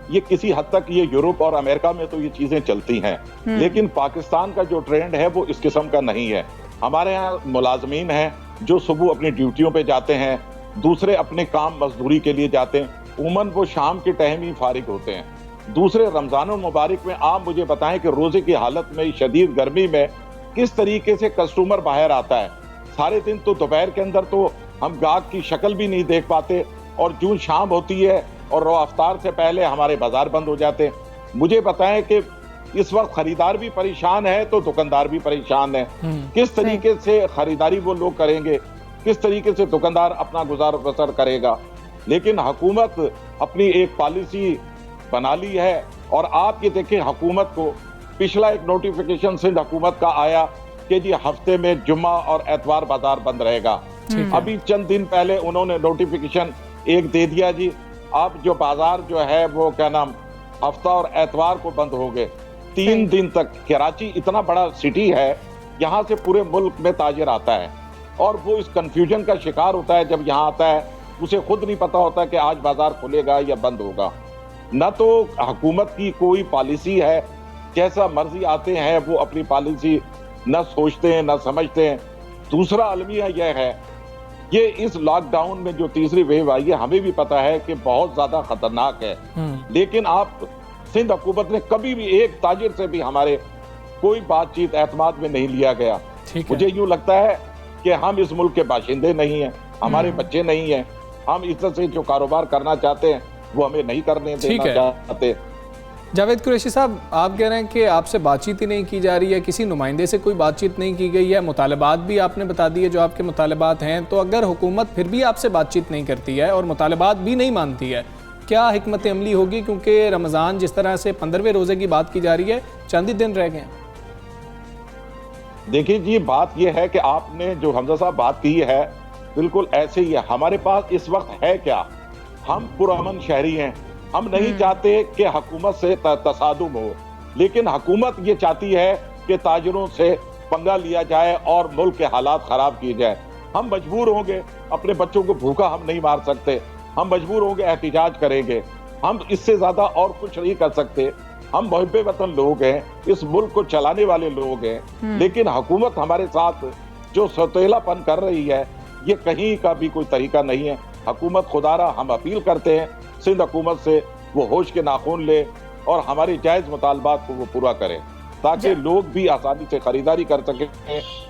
Speaker 7: ये किसी हद तक ये यूरोप और अमेरिका में तो ये चीजें चलती हैं, लेकिन पाकिस्तान का जो ट्रेंड है वो इस किस्म का नहीं है। हमारे यहाँ मुलाजमीन हैं जो सुबह अपनी ड्यूटियों पे जाते हैं, दूसरे अपने काम मजदूरी के लिए जाते हैं, उमन वो शाम के टाइम ही फारिग होते हैं। दूसरे रमजान मुबारक में आप मुझे बताएं कि रोजे की हालत में, शदीद गर्मी में किस तरीके से कस्टमर बाहर आता है। सारे दिन तो दोपहर के अंदर तो हम गाहक की शक्ल भी नहीं देख पाते, और जून शाम होती है और रो अफ्तार से पहले हमारे बाजार बंद हो जाते हैं। मुझे बताएं कि इस वक्त खरीदार भी परेशान है तो दुकानदार भी परेशान है। किस तरीके से खरीदारी वो लोग करेंगे, किस तरीके से दुकानदार अपना गुजार बसर करेगा। लेकिन हुकूमत अपनी एक पॉलिसी बना ली है, और आप ये देखें हुकूमत को पिछला एक नोटिफिकेशन सिंध हुकूमत का आया कि जी हफ्ते में जुम्मा और एतवार बाजार बंद रहेगा। अभी चंद दिन पहले उन्होंने नोटिफिकेशन एक दे दिया जी, अब जो बाजार जो है वो क्या नाम हफ्ता और एतवार को बंद हो गए 3 दिन तक। कराची इतना बड़ा सिटी है, यहाँ से पूरे मुल्क में ताजिर आता है, और वो इस कंफ्यूजन का शिकार होता है जब यहाँ आता है। उसे खुद नहीं पता होता कि आज बाजार खुलेगा या बंद होगा। न तो हुकूमत की कोई पॉलिसी है, जैसा मर्जी आते हैं वो अपनी पॉलिसी न सोचते हैं न समझते हैं। दूसरा अलमिया यह है, ये इस लॉकडाउन में जो तीसरी वेव आई है हमें भी पता है कि बहुत ज्यादा खतरनाक है, लेकिन आप सिंध हुकूमत ने कभी भी एक ताजिर से भी हमारे कोई बातचीत एतमाद में नहीं लिया गया। मुझे यूं लगता है कि हम इस मुल्क के बाशिंदे नहीं हैं, हमारे बच्चे नहीं हैं, हम इज्जत से जो कारोबार करना चाहते हैं वो हमें नहीं करने देना चाहते।
Speaker 1: जावेद कुरैशी साहब, आप कह रहे हैं कि आपसे बातचीत ही नहीं की जा रही है, किसी नुमाइंदे से कोई बातचीत नहीं की गई है, मुतालबात भी आपने बता दिए जो आपके मुतालबात हैं। तो अगर हुकूमत फिर भी आपसे बातचीत नहीं करती है और मुतालबात भी नहीं मानती है, क्या हिकमत अमली होगी? क्योंकि रमज़ान जिस तरह से 15वें रोज़े की बात की जा रही है, चंद ही दिन रह गए हैं।
Speaker 7: देखिए जी, बात यह है कि आपने जो हमजा साहब बात की है बिल्कुल ऐसे ही है। हमारे पास इस वक्त है क्या? हम पुरअमन शहरी हैं, हम नहीं चाहते कि हुकूमत से तसादुम हो, लेकिन हुकूमत ये चाहती है कि ताजिरों से पंगा लिया जाए और मुल्क के हालात खराब किए जाए। हम मजबूर होंगे, अपने बच्चों को भूखा हम नहीं मार सकते, हम मजबूर होंगे एहतिजाज करेंगे, हम इससे ज्यादा और कुछ नहीं कर सकते। हम मुहिब्बे वतन लोग हैं, इस मुल्क को चलाने वाले लोग हैं, लेकिन हुकूमत हमारे साथ जो सौतेलापन कर रही है ये कहीं का भी कोई तरीका नहीं है। हुकूमत खुदारा हम अपील करते हैं सिंध हुकूमत से, वो होश के नाखून ले और हमारी जायज मुतालबात को वो पूरा करें, ताकि लोग भी आसानी से खरीदारी कर सकें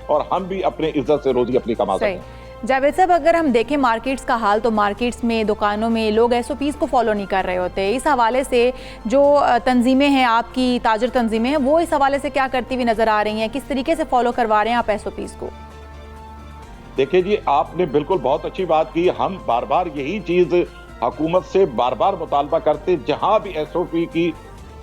Speaker 7: और हम भी अपने इज्जत से रोजी अपनी कमा सकें।
Speaker 2: जावेद साहब, अगर हम देखें मार्केट्स का हाल, तो मार्केट्स में, दुकानों में लोग SOPs को फॉलो नहीं कर रहे होते। इस हवाले से जो तंजीमें हैं, आपकी ताजिर तंजीमें हैं, वो इस हवाले से क्या करती हुई नजर आ रही हैं? किस तरीके से फॉलो करवा रहे हैं आप SOPs को?
Speaker 7: देखिए जी, आपने बिल्कुल बहुत अच्छी बात की। हम बार बार यही चीज हुकूमत से बार बार मुतालबा करते, जहां भी SOP की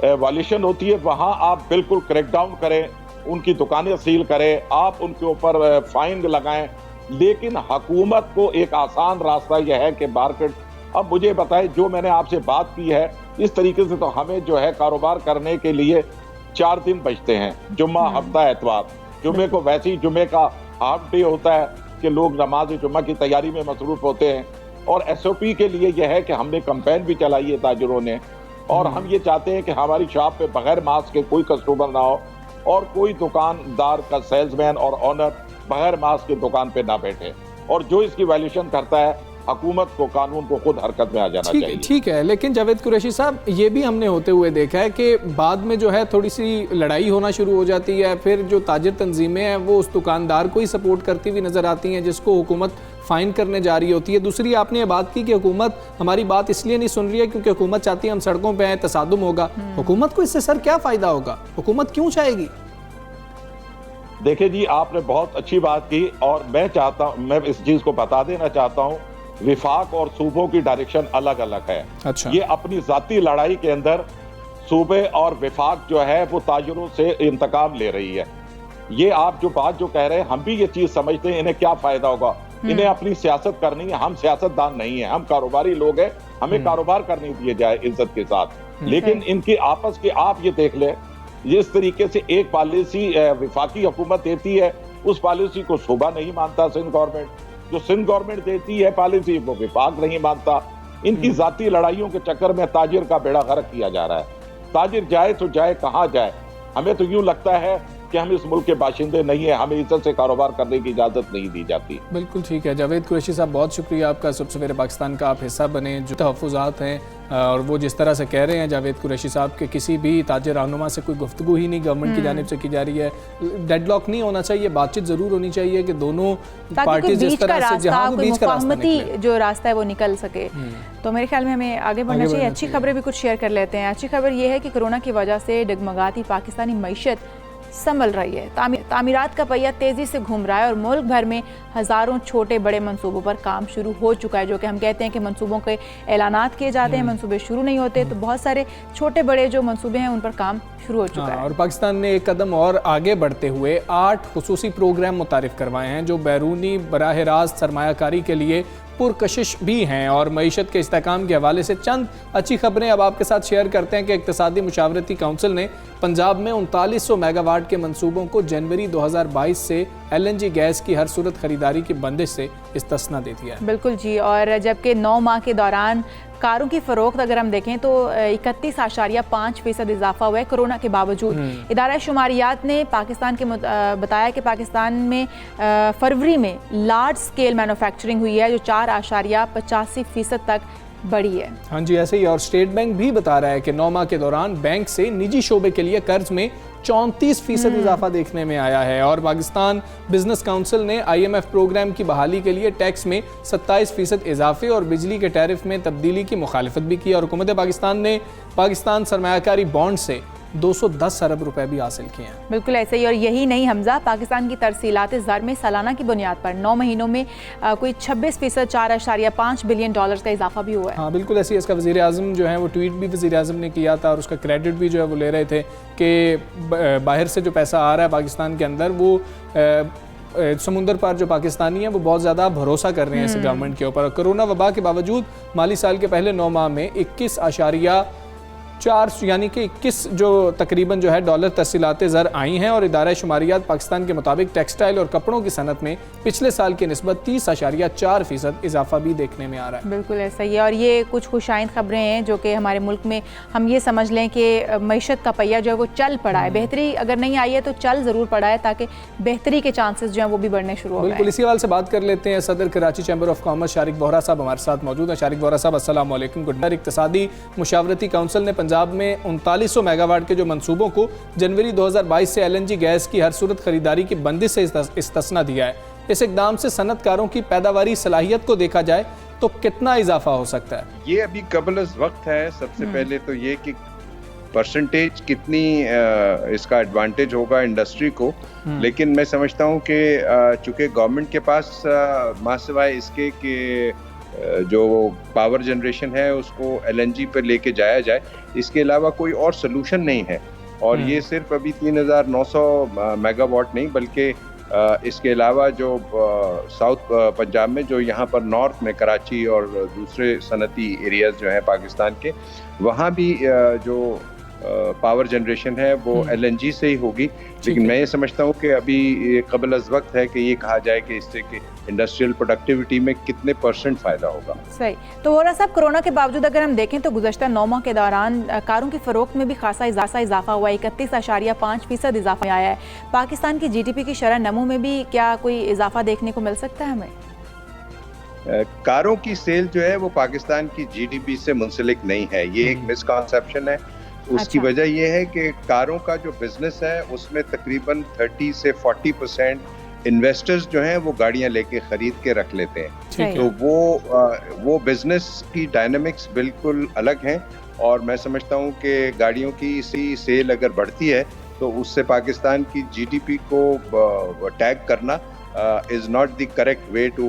Speaker 7: वायलेशन होती है वहां आप बिल्कुल क्रैकडाउन करें, उनकी दुकानें सील करें, आप उनके ऊपर फाइन लगाएं। लेकिन हुकूमत को एक आसान रास्ता यह है कि मार्केट, अब मुझे बताएं, जो मैंने आपसे बात की है इस तरीके से तो हमें जो है कारोबार करने के लिए 4 दिन बचते हैं, जुम्मा, हफ्ता, एतवार। जुम्मे को वैसे ही जुम्मे का हाफ डे होता है कि लोग नमाज जुम्मा की तैयारी में मसरूफ होते हैं, और SOP के लिए यह है कि हमने कैंपेन भी चलाई है ताजिरों ने, और हम ये चाहते हैं कि हमारी शॉप पे बगैर मास्क के कोई कस्टमर ना हो, और कोई दुकानदार का सेल्समैन और ऑनर बगैर मास्क की दुकान पे ना बैठे, और जो इसकी वायलेशन करता है हुकूमत को, कानून को खुद हरकत में आ जाना चाहिए।
Speaker 1: ठीक है, लेकिन जावेद कुरैशी साहब, ये भी हमने होते हुए देखा है कि बाद में जो है थोड़ी सी लड़ाई होना शुरू हो जाती है, फिर जो ताजिर तंजीमें हैं वो उस दुकानदार को ही सपोर्ट करती हुई नजर आती हैं जिसको हुकूमत फाइन करने जा रही होती है। दूसरी आपने ये बात की कि हुकूमत हमारी बात इसलिए नहीं सुन रही है क्योंकि हुकूमत चाहती है हम सड़कों पर आए, तसादुम होगा। हुकूमत को इससे सर क्या फायदा होगा? हुकूमत क्यों चाहेगी?
Speaker 7: देखिए जी, आपने बहुत अच्छी बात की, और मैं चाहता हूं, मैं इस चीज को बता देना चाहता हूं, विफाक और सूबों की डायरेक्शन अलग अलग है।
Speaker 1: अच्छा।
Speaker 7: ये अपनी जाती लड़ाई के अंदर सूबे और विफाक जो है वो ताजिरों से इंतकाम ले रही है। ये आप जो बात जो कह रहे हैं, हम भी ये चीज समझते हैं, इन्हें क्या फायदा होगा, इन्हें अपनी सियासत करनी है। हम सियासतदान नहीं है, हम कारोबारी लोग हैं, हमें कारोबार करने दिए जाए इज्जत के साथ। लेकिन इनकी आपस की आप ये देख ले, जिस तरीके से एक पॉलिसी विफाकी हुकूमत देती है, उस पॉलिसी को सूबा नहीं मानता सिंध गवर्नमेंट, जो सिंध गवर्नमेंट देती है पॉलिसी वो विफाक नहीं मानता। इनकी जाती लड़ाइयों के चक्कर में ताजिर का बेड़ा गर्क किया जा रहा है। ताजिर जाए तो जाए कहाँ जाए? हमें तो यूं लगता है कि हम इस मुल्क के बाशिंदे नहीं है, हमें इज्जत से कारोबार करने की इजाज़त नहीं दी जाती।
Speaker 1: बिल्कुल ठीक है। जावेद कुरैशी साहब, बहुत शुक्रिया आपका, सुबह सवेरे पाकिस्तान का आप हिस्सा बने। जो तहफ़्फ़ुज़ात हैं और वो जिस तरह से कह रहे हैं जावेद कुरैशी साहब के किसी भी ताजिर रहनुमा से कोई गुफ्तगू ही नहीं गवर्नमेंट की जानिब से की जा रही है, डेडलॉक नहीं होना चाहिए, बातचीत ज़रूर होनी चाहिए कि दोनों पार्टी जिस तरह से जहाँ बीच का रास्ता निकले,
Speaker 2: जो रास्ता है वो निकल सके। तो मेरे ख्याल में हमें आगे बढ़ना चाहिए। अच्छी खबरें भी कुछ शेयर कर लेते हैं। अच्छी खबर ये है कि कोरोना की वजह से डगमगाती पाकिस्तानी मईशत संभल रही है। तामीरात का पहिया तेज़ी से घूम रहा है और मुल्क भर में हज़ारों छोटे बड़े मंसूबों पर काम शुरू हो चुका है। जो कि हम कहते हैं कि मंसूबों के ऐलानात किए जाते हैं, मंसूबे शुरू नहीं होते, तो बहुत सारे छोटे बड़े जो मंसूबे हैं उन पर काम शुरू हो चुका है।
Speaker 1: और पाकिस्तान ने एक कदम और आगे बढ़ते हुए 8 खुसूसी प्रोग्राम मुतारिफ करवाए हैं जो बैरूनी बराह रास्त सरमायाकारी के लिए पुरकशिश भी हैं। और मईशत के इस्तेहकाम के हवाले से चंद अच्छी खबरें अब आपके साथ शेयर करते हैं कि इक़्तिसादी मुशावरती काउंसिल ने पंजाब में 3900 मेगावाट के मंसूबों को जनवरी 2022 से LNG गैस की हर सूरत खरीदारी की बंदिश से इस्तिस्ना दे दिया है।
Speaker 2: बिल्कुल जी। और जबकि 9 माह के दौरान कारों की फ़रोख्त अगर हम देखें तो 31.5% इजाफा हुआ है कोरोना के बावजूद। इदारा शुमारियात ने पाकिस्तान के बताया कि पाकिस्तान में फरवरी में लार्ज स्केल मैन्युफैक्चरिंग हुई है जो 4.85% तक बढ़ी है।
Speaker 1: हाँ जी, ऐसे ही। और स्टेट बैंक भी बता रहा है कि 9 माह के दौरान बैंक से निजी शोबे के लिए कर्ज में 34% इजाफा देखने में आया है। और पाकिस्तान बिजनेस काउंसिल ने IMF प्रोग्राम की बहाली के लिए टैक्स में 27% इजाफे और बिजली के टैरिफ में तब्दीली की मुखालिफत भी की। और हुकूमत पाकिस्तान ने पाकिस्तान सरमायाकारी बॉन्ड से 210 अरब रुपए भी हासिल किए हैं।
Speaker 2: बिल्कुल ऐसे ही। और यही नहीं हमजा, पाकिस्तान की तरसीलात ज़र में सालाना की बुनियाद पर 9 महीनों में कोई 26% $4.5 बिलियन का इजाफा भी हुआ है।
Speaker 1: हाँ बिल्कुल ऐसी। इसका वज़ीर आज़म जो है वो ट्वीट भी वज़ीर आज़म ने किया था और उसका क्रेडिट भी जो है वो ले रहे थे कि बाहर से जो पैसा आ रहा है पाकिस्तान के अंदर वो समुंदर पर जो पाकिस्तानी हैं वो बहुत ज़्यादा भरोसा कर रहे हैं इस गवर्नमेंट के ऊपर। कोरोना वबा के बावजूद माली साल के पहले 9 माह में 21.4 यानी कि 21 जो तकरीबन जो है डॉलर तरसीलात ज़र आई हैं। और इदारा शुमारियात पाकिस्तान के मुताबिक टेक्सटाइल और कपड़ों की सनत में पिछले साल की निस्बत 30.4% इजाफा भी देखने में आ रहा है।
Speaker 2: बिल्कुल ऐसा ही है। और ये कुछ खुशाइंद खबरें हैं जो कि हमारे मुल्क में हम ये समझ लें कि मईशत का पहिया जो है वो चल पड़ा है। बेहतरी अगर नहीं आई है तो चल ज़रूर पड़ा है ताकि बेहतरी के चांसेस जो हैं वो भी बढ़ने शुरू हो गए।
Speaker 1: बिल्कुल इसी हवाले से बात कर लेते हैं। सदर Karachi chamber of commerce Shariq Bohra साहब हमारे साथ मौजूद हैं। शारिक बोहरा साहब अस्सलाम वालेकुम। Good morning. इक़्तिसादी मुशावरती काउंसिल ने पंजाब में 3900 मेगावाट के जो मंसूबों को जनवरी 2022 से LNG गैस की हर सूरत खरीदारी की बंदिश से इस्तिस्ना दिया है। इस इक़दाम से सनतकारों की पैदावारी सलाहियत को देखा जाए तो कितना इजाफा हो सकता है?
Speaker 8: ये अभी कबल वक्त है। सबसे पहले तो ये कि परसेंटेज कितनी इसका एडवांटेज होगा इंडस्ट्री को, लेकिन मैं समझता हूँ कि चूंकि गवर्नमेंट के पास मासिवाय इसके कि जो पावर जनरेशन है उसको LNG पर लेके जाया जाए, इसके अलावा कोई और सलूशन नहीं है। और ये सिर्फ अभी 3900 मेगावाट नहीं बल्कि इसके अलावा जो साउथ पंजाब में जो यहाँ पर नॉर्थ में कराची और दूसरे सनती एरियाज जो हैं पाकिस्तान के, वहाँ भी जो पावर जनरेशन है वो LNG से ही होगी। लेकिन मैं ये समझता हूँ कि अभी कबल अज़ वक्त है कि ये कहा जाए कि इससे कि इंडस्ट्रियल प्रोडक्टिविटी में कितने % फ़ायदा होगा।
Speaker 2: सही। तो वोरा साहब, कोरोना के बावजूद अगर हम देखें तो गुज़श्ता 9 माह के दौरान कारों की फ़रोख्त में भी खासा इजाफा हुआ है। 31.5% इजाफा आया है। पाकिस्तान की GDP की शरह नमू में भी क्या कोई इजाफा देखने को मिल सकता है हमें?
Speaker 8: कारों की सेल जो है वो पाकिस्तान की GDP से मुंसलिक नहीं है। ये एक मिसकॉन्सेप्शन है। उसकी वजह यह है कि कारों का जो बिजनेस है उसमें तकरीबन 30 से 40% इन्वेस्टर्स जो हैं वो गाड़ियां लेके खरीद के रख लेते हैं। तो वो बिजनेस की डायनामिक्स बिल्कुल अलग हैं। और मैं समझता हूं कि गाड़ियों की इसी सेल अगर बढ़ती है तो उससे पाकिस्तान की GDP को टैग करना is not the correct way to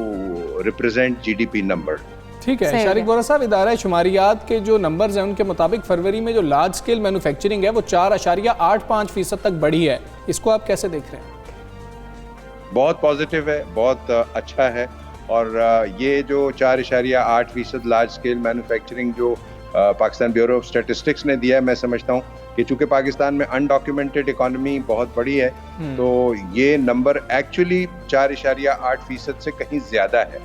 Speaker 8: represent GDP number.
Speaker 1: ठीक है शारिक बोहरा साहब, इदारा शुमारियात के जो नंबर्स हैं उनके मुताबिक फरवरी में जो लार्ज स्केल मैन्युफैक्चरिंग है वो 4.85% तक बढ़ी है। इसको आप कैसे देख रहे हैं?
Speaker 8: बहुत पॉजिटिव है, बहुत अच्छा है। और ये जो 4.8% लार्ज स्केल मैन्युफैक्चरिंग जो पाकिस्तान ब्यूरो ऑफ स्टैटिस्टिक्स ने दिया है, मैं समझता हूँ कि चूंकि पाकिस्तान में अनडॉक्यूमेंटेड इकोनॉमी बहुत बड़ी है तो ये नंबर एक्चुअली 4.8% से कहीं ज्यादा है।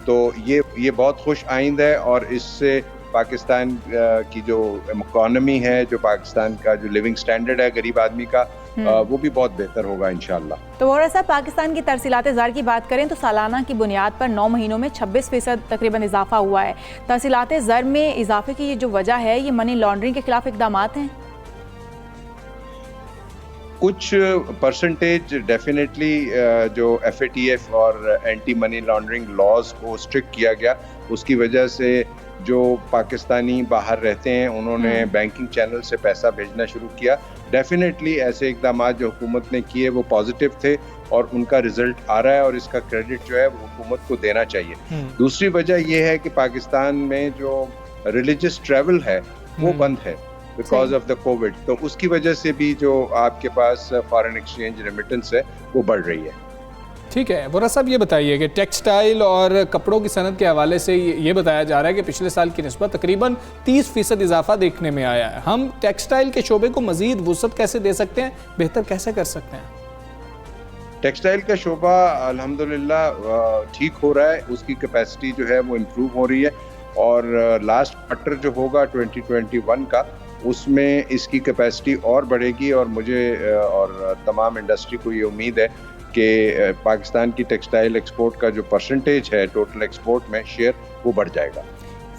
Speaker 8: तो ये बहुत खुश आइंद है और इससे पाकिस्तान की जो इकोनॉमी है, जो पाकिस्तान का जो लिविंग स्टैंडर्ड है गरीब आदमी का, वो भी बहुत बेहतर होगा इंशाल्लाह।
Speaker 2: तो वोरा साहब, पाकिस्तान की तरसीलात ज़र की बात करें तो सालाना की बुनियाद पर 9 महीनों में 26% तकरीबन इजाफा हुआ है। तरसीलात ज़र में इजाफे की ये जो वजह है, ये मनी लॉन्ड्रिंग के खिलाफ इकदाम हैं?
Speaker 8: कुछ परसेंटेज डेफिनेटली जो FATF और एंटी मनी लॉन्ड्रिंग लॉज को स्ट्रिक्ट किया गया, उसकी वजह से जो पाकिस्तानी बाहर रहते हैं उन्होंने बैंकिंग चैनल से पैसा भेजना शुरू किया। डेफिनेटली ऐसे इकदाम जो हुकूमत ने किए वो पॉजिटिव थे और उनका रिजल्ट आ रहा है और इसका क्रेडिट जो है वो हुकूमत को देना चाहिए। दूसरी वजह यह है कि पाकिस्तान में जो रिलीजियस ट्रैवल है वो बंद है बिकॉज ऑफ द कोविड, तो उसकी वजह से भी जो आपके पास फॉरेन एक्सचेंज रेमिटेंस है वो बढ़ रही है।
Speaker 1: ठीक है वोरा साहब, ये बताइए कि टेक्सटाइल और कपड़ों की सनत के हवाले से ये बताया जा रहा है कि पिछले साल की निस्बत तकरीबन 30% इजाफा देखने में आया है। हम टेक्सटाइल के शोबे को मजीद वुसअत कैसे दे सकते हैं, बेहतर कैसे कर सकते हैं?
Speaker 8: टेक्सटाइल का शोबा अल्हम्दुलिल्लाह ठीक हो रहा है, उसकी कैपेसिटी जो है वो इम्प्रूव हो रही है और लास्ट क्वार्टर जो होगा 2021 का उसमें इसकी कैपेसिटी और बढ़ेगी और मुझे और तमाम इंडस्ट्री को ये उम्मीद है कि पाकिस्तान की टेक्सटाइल एक्सपोर्ट का जो परसेंटेज है टोटल एक्सपोर्ट में शेयर वो बढ़ जाएगा।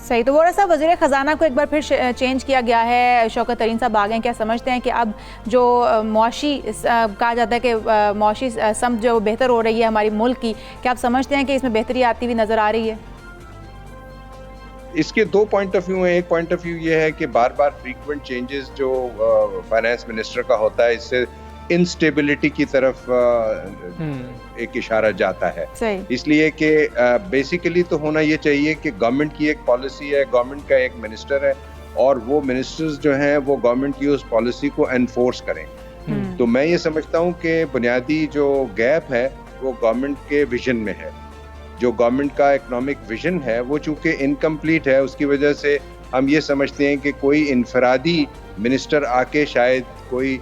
Speaker 2: सही। तो वोरा साहब, वज़ीर ख़जाना को एक बार फिर चेंज किया गया है, शौकत तरीन साहब आ गए हैं। क्या समझते हैं कि अब जो मुआशी कहा जाता है कि मुआशी समत जो बेहतर हो रही है हमारी मुल्क की, क्या आप समझते हैं कि इसमें बेहतरी आती हुई नज़र आ रही है?
Speaker 8: इसके दो पॉइंट ऑफ व्यू हैं। एक पॉइंट ऑफ व्यू ये है कि बार बार फ्रीक्वेंट चेंजेस जो फाइनेंस मिनिस्टर का होता है इससे इंस्टेबिलिटी की तरफ एक इशारा जाता है। इसलिए कि बेसिकली तो होना ये चाहिए कि गवर्नमेंट की एक पॉलिसी है, गवर्नमेंट का एक मिनिस्टर है और वो मिनिस्टर्स जो हैं वो गवर्नमेंट की उस पॉलिसी को एनफोर्स करें। तो मैं ये समझता हूँ कि बुनियादी जो गैप है वो गवर्नमेंट के विजन में है। जो गवर्नमेंट का इकोनॉमिक विजन है वो चूंकि इनकम्प्लीट है, उसकी वजह से हम ये समझते हैं कि कोई इनफरादी मिनिस्टर आके शायद कोई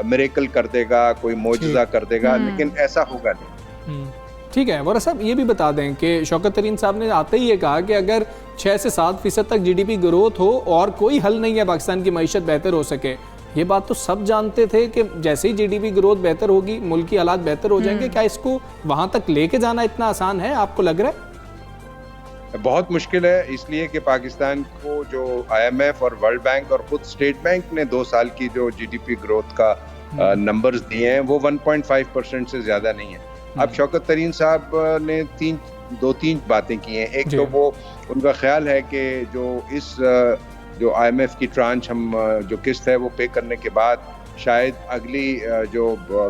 Speaker 8: मिरेकल कर देगा, कोई मोजज़ा कर देगा, लेकिन ऐसा होगा नहीं।
Speaker 1: ठीक है वोरा साहब, ये भी बता दें कि शौकत तरीन साहब ने आते ही ये कहा कि अगर 6 से 7% तक GDP ग्रोथ हो और कोई हल नहीं है पाकिस्तान की मईशत बेहतर हो सके। ये बात तो सब जानते थे कि जैसे ही GDP ग्रोथ बेहतर होगी मुल्क की हालात बेहतर हो जाएंगे। क्या इसको वहां तक लेके जाना इतना आसान है, आपको लग रहा है?
Speaker 8: बहुत मुश्किल है, इसलिए कि पाकिस्तान को जो IMF और वर्ल्ड बैंक और खुद स्टेट बैंक ने 2 साल की जो GDP ग्रोथ का नंबर्स दिए हैं वो 1.5% से ज्यादा नहीं है। अब शौकत तरीन साहब ने 2-3 बातें की हैं। एक तो वो उनका ख्याल है कि जो IMF की ट्रांच हम जो किस्त है वो पे करने के बाद शायद अगली जो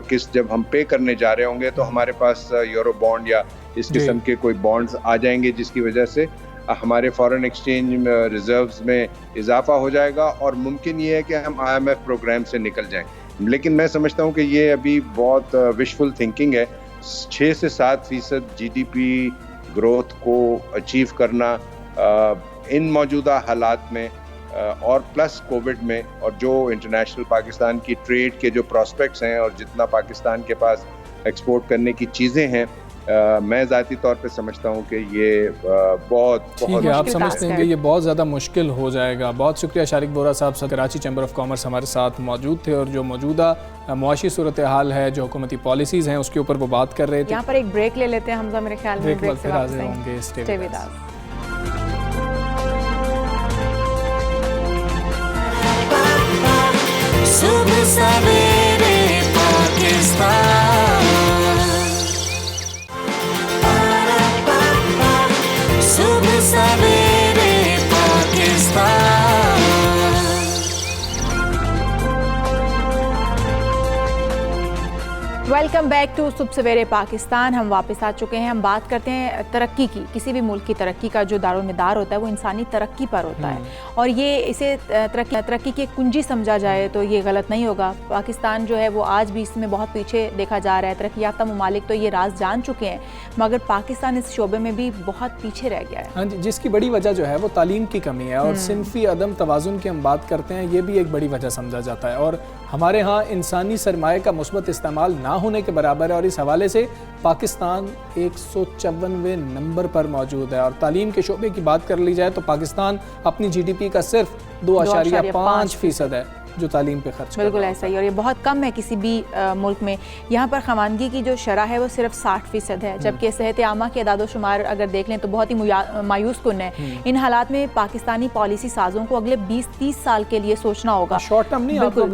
Speaker 8: किस्त जब हम पे करने जा रहे होंगे तो हमारे पास यूरो बॉन्ड या इस किस्म के कोई बॉन्ड्स आ जाएंगे जिसकी वजह से हमारे फॉरेन एक्सचेंज रिजर्व्स में इजाफा हो जाएगा और मुमकिन ये है कि हम IMF प्रोग्राम से निकल जाएं। लेकिन मैं समझता हूँ कि ये अभी बहुत विशफुल थिंकिंग है। 6 से 7% GDP ग्रोथ को अचीव करना इन मौजूदा हालात में और प्लस कोविड में और जो इंटरनेशनल पाकिस्तान की ट्रेड के जो प्रॉस्पेक्ट्स हैं और जितना पाकिस्तान के पास एक्सपोर्ट करने की चीज़ें हैं, मैं ज़ाती तौर पे समझता हूँ कि ये बहुत
Speaker 1: आप समझते हैं कि ये बहुत ज़्यादा मुश्किल हो जाएगा। बहुत शुक्रिया शारिक बोरा साहब, कराची चैम्बर ऑफ कॉमर्स हमारे साथ मौजूद थे और जो मौजूदा मुआशी सूरत हाल है, जो हुकूमती पॉलिसीज़ हैं उसके ऊपर वो बात कर रहे थे।
Speaker 2: यहाँ पर एक ब्रेक ले लेते हैं हमजा, मेरे ख्याल में ब्रेक से वापस
Speaker 1: होंगे।
Speaker 2: Stay with us.
Speaker 5: सुबह सवेरे पाकिस्तान, सुबह सवेरे पाकिस्तान।
Speaker 2: वेलकम बैक टू सुबह सवेरे पाकिस्तान। हम वापस आ चुके हैं। हम बात करते हैं तरक्की की। किसी भी मुल्क की तरक्की का जो दारोमदार होता है वो इंसानी तरक्की पर होता है और ये इसे तरक्की की कुंजी समझा जाए तो ये गलत नहीं होगा। पाकिस्तान जो है वो आज भी इसमें बहुत पीछे देखा जा रहा है। तरक्की याफ्ता ममालिक तो ये राज जान चुके हैं मगर पाकिस्तान इस शोबे में भी बहुत पीछे रह गया है।
Speaker 1: हाँ जी, जिसकी बड़ी वजह जो है वो तालीम की कमी है और सिनफी अदम तवाज़ुन की हम बात करते हैं, ये भी एक बड़ी वजह समझा जाता है। और हमारे यहाँ इंसानी सरमाए का मुस्बत इस्तेमाल ना होने के बराबर है और इस हवाले से पाकिस्तान 154वें नंबर पर मौजूद है। और तालीम के शोबे की बात कर ली जाए तो पाकिस्तान अपनी GDP का सिर्फ 2.5% है। जो तालीम पे खर्च
Speaker 2: बिल्कुल ऐसा ही, और ये बहुत कम है किसी भी मुल्क में। यहाँ पर खवानगी की जो शरह है वो सिर्फ 60% है, जबकि सेहत आमा के अदाद-ओ-शुमार अगर देख लें तो बहुत ही मायूस कुन है। इन हालात में पाकिस्तानी पॉलिसी साजों को अगले 20-30 साल के लिए सोचना होगा,
Speaker 1: शॉर्ट टर्म नहीं, आपको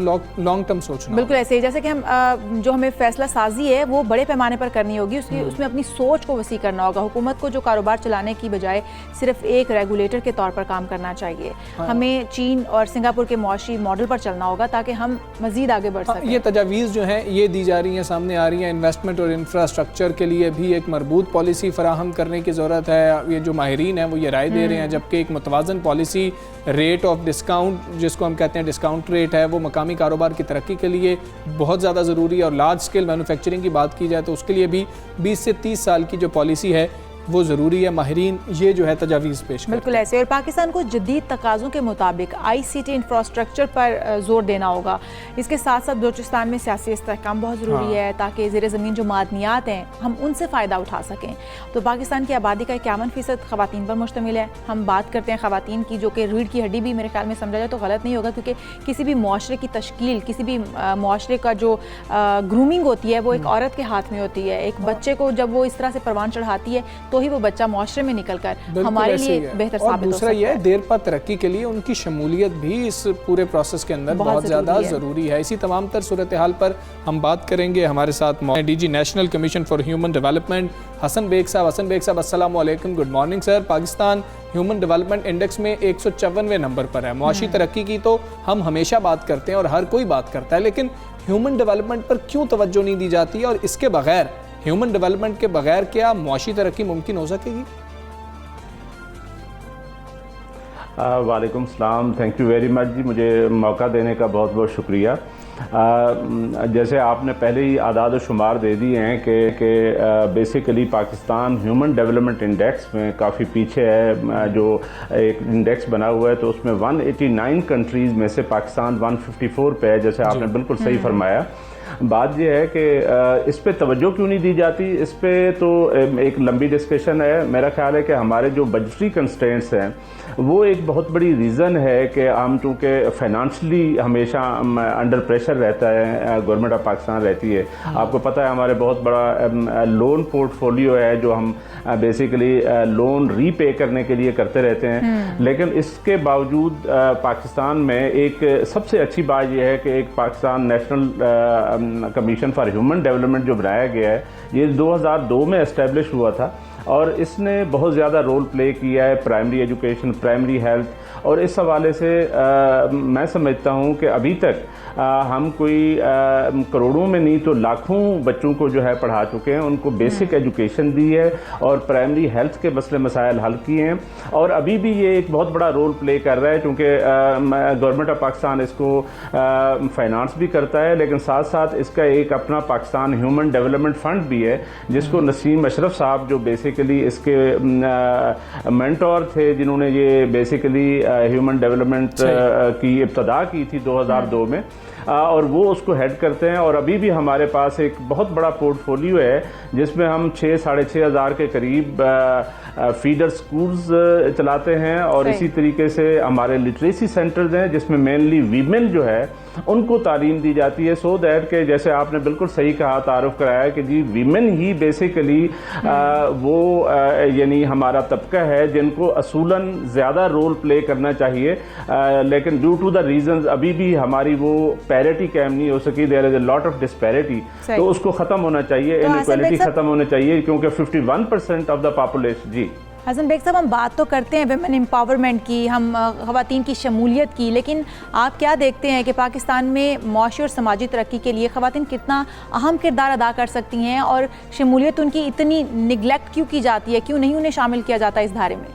Speaker 1: लॉन्ग टर्म सोचना।
Speaker 2: बिल्कुल ऐसे ही, जैसे कि हम जो हमें फैसला साजी है वो बड़े पैमाने पर करनी होगी, उसमें अपनी सोच को वसी करना होगा। हुकूमत को जो कारोबार चलाने की बजाय सिर्फ एक रेगुलेटर के तौर पर काम करना चाहिए। हमें चीन और सिंगापुर के मुआशी मॉडल पर चलना होगा ताकि हम मजीद आगे बढ़ सकें।
Speaker 1: ये तजावीज़ जो हैं ये दी जा रही हैं, सामने आ रही हैं। इन्वेस्टमेंट और इंफ्रास्ट्रक्चर के लिए भी एक मरबूत पॉलिसी फराहम करने की ज़रूरत है। ये जो माहिरीन हैं वो ये राय दे रहे हैं, जबकि एक मुतवाज़न पॉलिसी, रेट ऑफ डिस्काउंट जिसको हम कहते हैं डिस्काउंट रेट है, वो मकामी कारोबार की तरक्की के लिए बहुत ज़्यादा ज़रूरी है। और लार्ज स्केल मैन्युफैक्चरिंग की बात की जाए तो उसके लिए भी 20 से 30 साल की जो पॉलिसी है वो ज़रूरी है। माहिरीन ये जो है तजावीज़ पेश
Speaker 2: बिल्कुल ऐसे, और पाकिस्तान को जदीद तकाज़ों के मुताबिक ICT इंफ्रास्ट्रक्चर पर जोर देना होगा। इसके साथ साथ बलूचिस्तान में सियासी इस्तेहकाम बहुत ज़रूरी है ताकि ज़ेर ज़मीन जो मादनियात हैं हम उनसे फ़ायदा उठा सकें। तो पाकिस्तान की आबादी का 51% ख़वातीन पर मुश्तमिल है। हम बात करते हैं ख़वातीन की, जो कि रीढ़ की हड्डी भी मेरे ख्याल में समझा जाए तो गलत नहीं होगा, क्योंकि किसी भी मुआशरे की तश्कील, किसी भी मुआशरे का जो ग्रूमिंग होती है वो एक औरत के हाथ में होती है। एक बच्चे को जब वो इस तरह से परवान चढ़ाती है तो ही वो बच्चा मुआशरे में निकलकर हमारे लिए बेहतर साबित हो सकता है।
Speaker 1: दूसरा ये है देर पा तरक्की के लिए उनकी शमूलियत भी इस पूरे प्रोसेस के अंदर बहुत ज़्यादा ज़रूरी है। इसी तमाम तर सूरत हाल पर हम बात करेंगे। हमारे साथ DG national commission for human development Hasan Baig साहब। हसन बेग साहब, अस्सलाम वालेकुम, good morning sir. Pakistan human development index में 154वें नंबर पर है। मुआशी तरक्की की तो हम हमेशा बात करते हैं और हर कोई बात करता है, लेकिन ह्यूमन डेवलपमेंट पर क्यों तवज्जो नहीं दी जाती है? और इसके बगैर, ह्यूमन डेवलपमेंट के बगैर क्या मुआशी तरक्की मुमकिन हो सकेगी?
Speaker 9: वालेकुम सलाम, थैंक यू वेरी मच जी, मुझे मौका देने का बहुत बहुत शुक्रिया। जैसे आपने पहले ही आदाद शुमार दे दिए हैं कि basically Pakistan human development index में काफ़ी पीछे है। जो एक इंडेक्स बना हुआ है तो उसमें 189 कंट्रीज़ में से पाकिस्तान 154 पे है, जैसे आपने बिल्कुल सही फरमाया। बात यह है कि इस पे तवज्जो क्यों नहीं दी जाती, इस पे तो एक लंबी डिस्कशन है। मेरा ख्याल है कि हमारे जो बजटरी कंस्ट्रेंट्स हैं वो एक बहुत बड़ी रीज़न है कि हम चूँकि फाइनेंशली हमेशा अंडर प्रेशर रहता है, गवर्नमेंट ऑफ पाकिस्तान रहती है। आपको पता है हमारे बहुत बड़ा लोन पोर्टफोलियो है जो हम बेसिकली लोन रीपे करने के लिए करते रहते हैं। लेकिन इसके बावजूद पाकिस्तान में एक सबसे अच्छी बात यह है कि एक Pakistan national commission for human development जो बनाया गया है, ये 2002 में एस्टेब्लिश हुआ था और इसने बहुत ज़्यादा रोल प्ले किया है प्राइमरी एजुकेशन, प्राइमरी हेल्थ। और इस हवाले से मैं समझता हूँ कि अभी तक हम कोई करोड़ों में नहीं तो लाखों बच्चों को जो है पढ़ा चुके हैं, उनको बेसिक एजुकेशन दी है और प्राइमरी हेल्थ के मसले मसाइल हल किए हैं। और अभी भी ये एक बहुत बड़ा रोल प्ले कर रहा है, क्योंकि गवर्नमेंट ऑफ पाकिस्तान इसको फाइनेंस भी करता है, लेकिन साथ साथ इसका एक अपना पाकिस्तान ह्यूमन डेवलपमेंट फंड भी है, जिसको नसीम अशरफ साहब जो बेसिकली इसके मेंटोर थे, जिन्होंने ये बेसिकली ह्यूमन डेवलपमेंट की इब्तदा की थी 2002 में, और वो उसको हेड करते हैं। और अभी भी हमारे पास एक बहुत बड़ा पोर्टफोलियो है जिसमें हम 6-6.5 हज़ार के करीब फीडर स्कूल्स चलाते हैं। और इसी तरीके से हमारे लिटरेसी सेंटर्स हैं जिसमें मेनली वीमेन जो है उनको तालीम दी जाती है, सो दैट के जैसे आपने बिल्कुल सही कहा, तारुफ कराया कि जी वीमेन ही बेसिकली वो यानी हमारा तबका है जिनको असूलन ज़्यादा रोल प्ले करना चाहिए, लेकिन ड्यू टू द रीजंस अभी भी हमारी वो पैरिटी कायम नहीं हो सकी। There is a lot of disparity, तो उसको ख़त्म होना चाहिए, इनइक्वालिटी ख़त्म होना चाहिए, क्योंकि 51% ऑफ द पॉपुलेशन। जी
Speaker 2: हसन बेग साहब, हम बात तो करते हैं वेमेन एम्पावरमेंट की, हम ख़वातीन की शमूलियत की, लेकिन आप क्या देखते हैं कि पाकिस्तान में मुआशी और समाजी तरक्की के लिए ख़वातीन कितना अहम किरदार अदा कर सकती हैं और शमूलियत उनकी इतनी निगलेक्ट क्यों की जाती है, क्यों नहीं उन्हें शामिल किया जाता इस धारे में?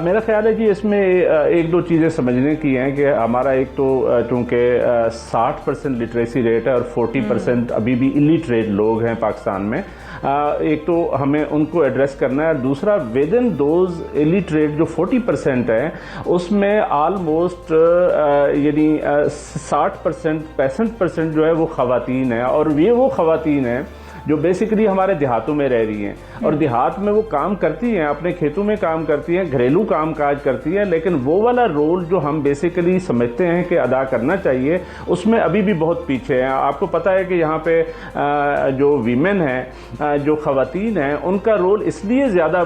Speaker 9: मेरा ख्याल है जी इसमें एक दो चीज़ें समझने की हैं कि हमारा एक तो चूँकि 60% लिटरेसी रेट है और 40% अभी भी इलिटरेट लोग हैं पाकिस्तान में। एक तो हमें उनको एड्रेस करना है। दूसरा, विद इन दोज इलिटरेट जो 40% है उसमें आलमोस्ट यानी 60% 65% जो है वो ख़वातीन है, और ये वो ख़वातीन हैं जो बेसिकली हमारे देहातों में रह रही हैं, और देहात में वो काम करती हैं, अपने खेतों में काम करती हैं, घरेलू काम काज करती हैं, लेकिन वो वाला रोल जो हम बेसिकली समझते हैं कि अदा करना चाहिए, उसमें अभी भी बहुत पीछे हैं। आपको पता है कि यहाँ पे जो वीमेन हैं, जो ख़वातीन हैं, उनका रोल इसलिए ज़्यादा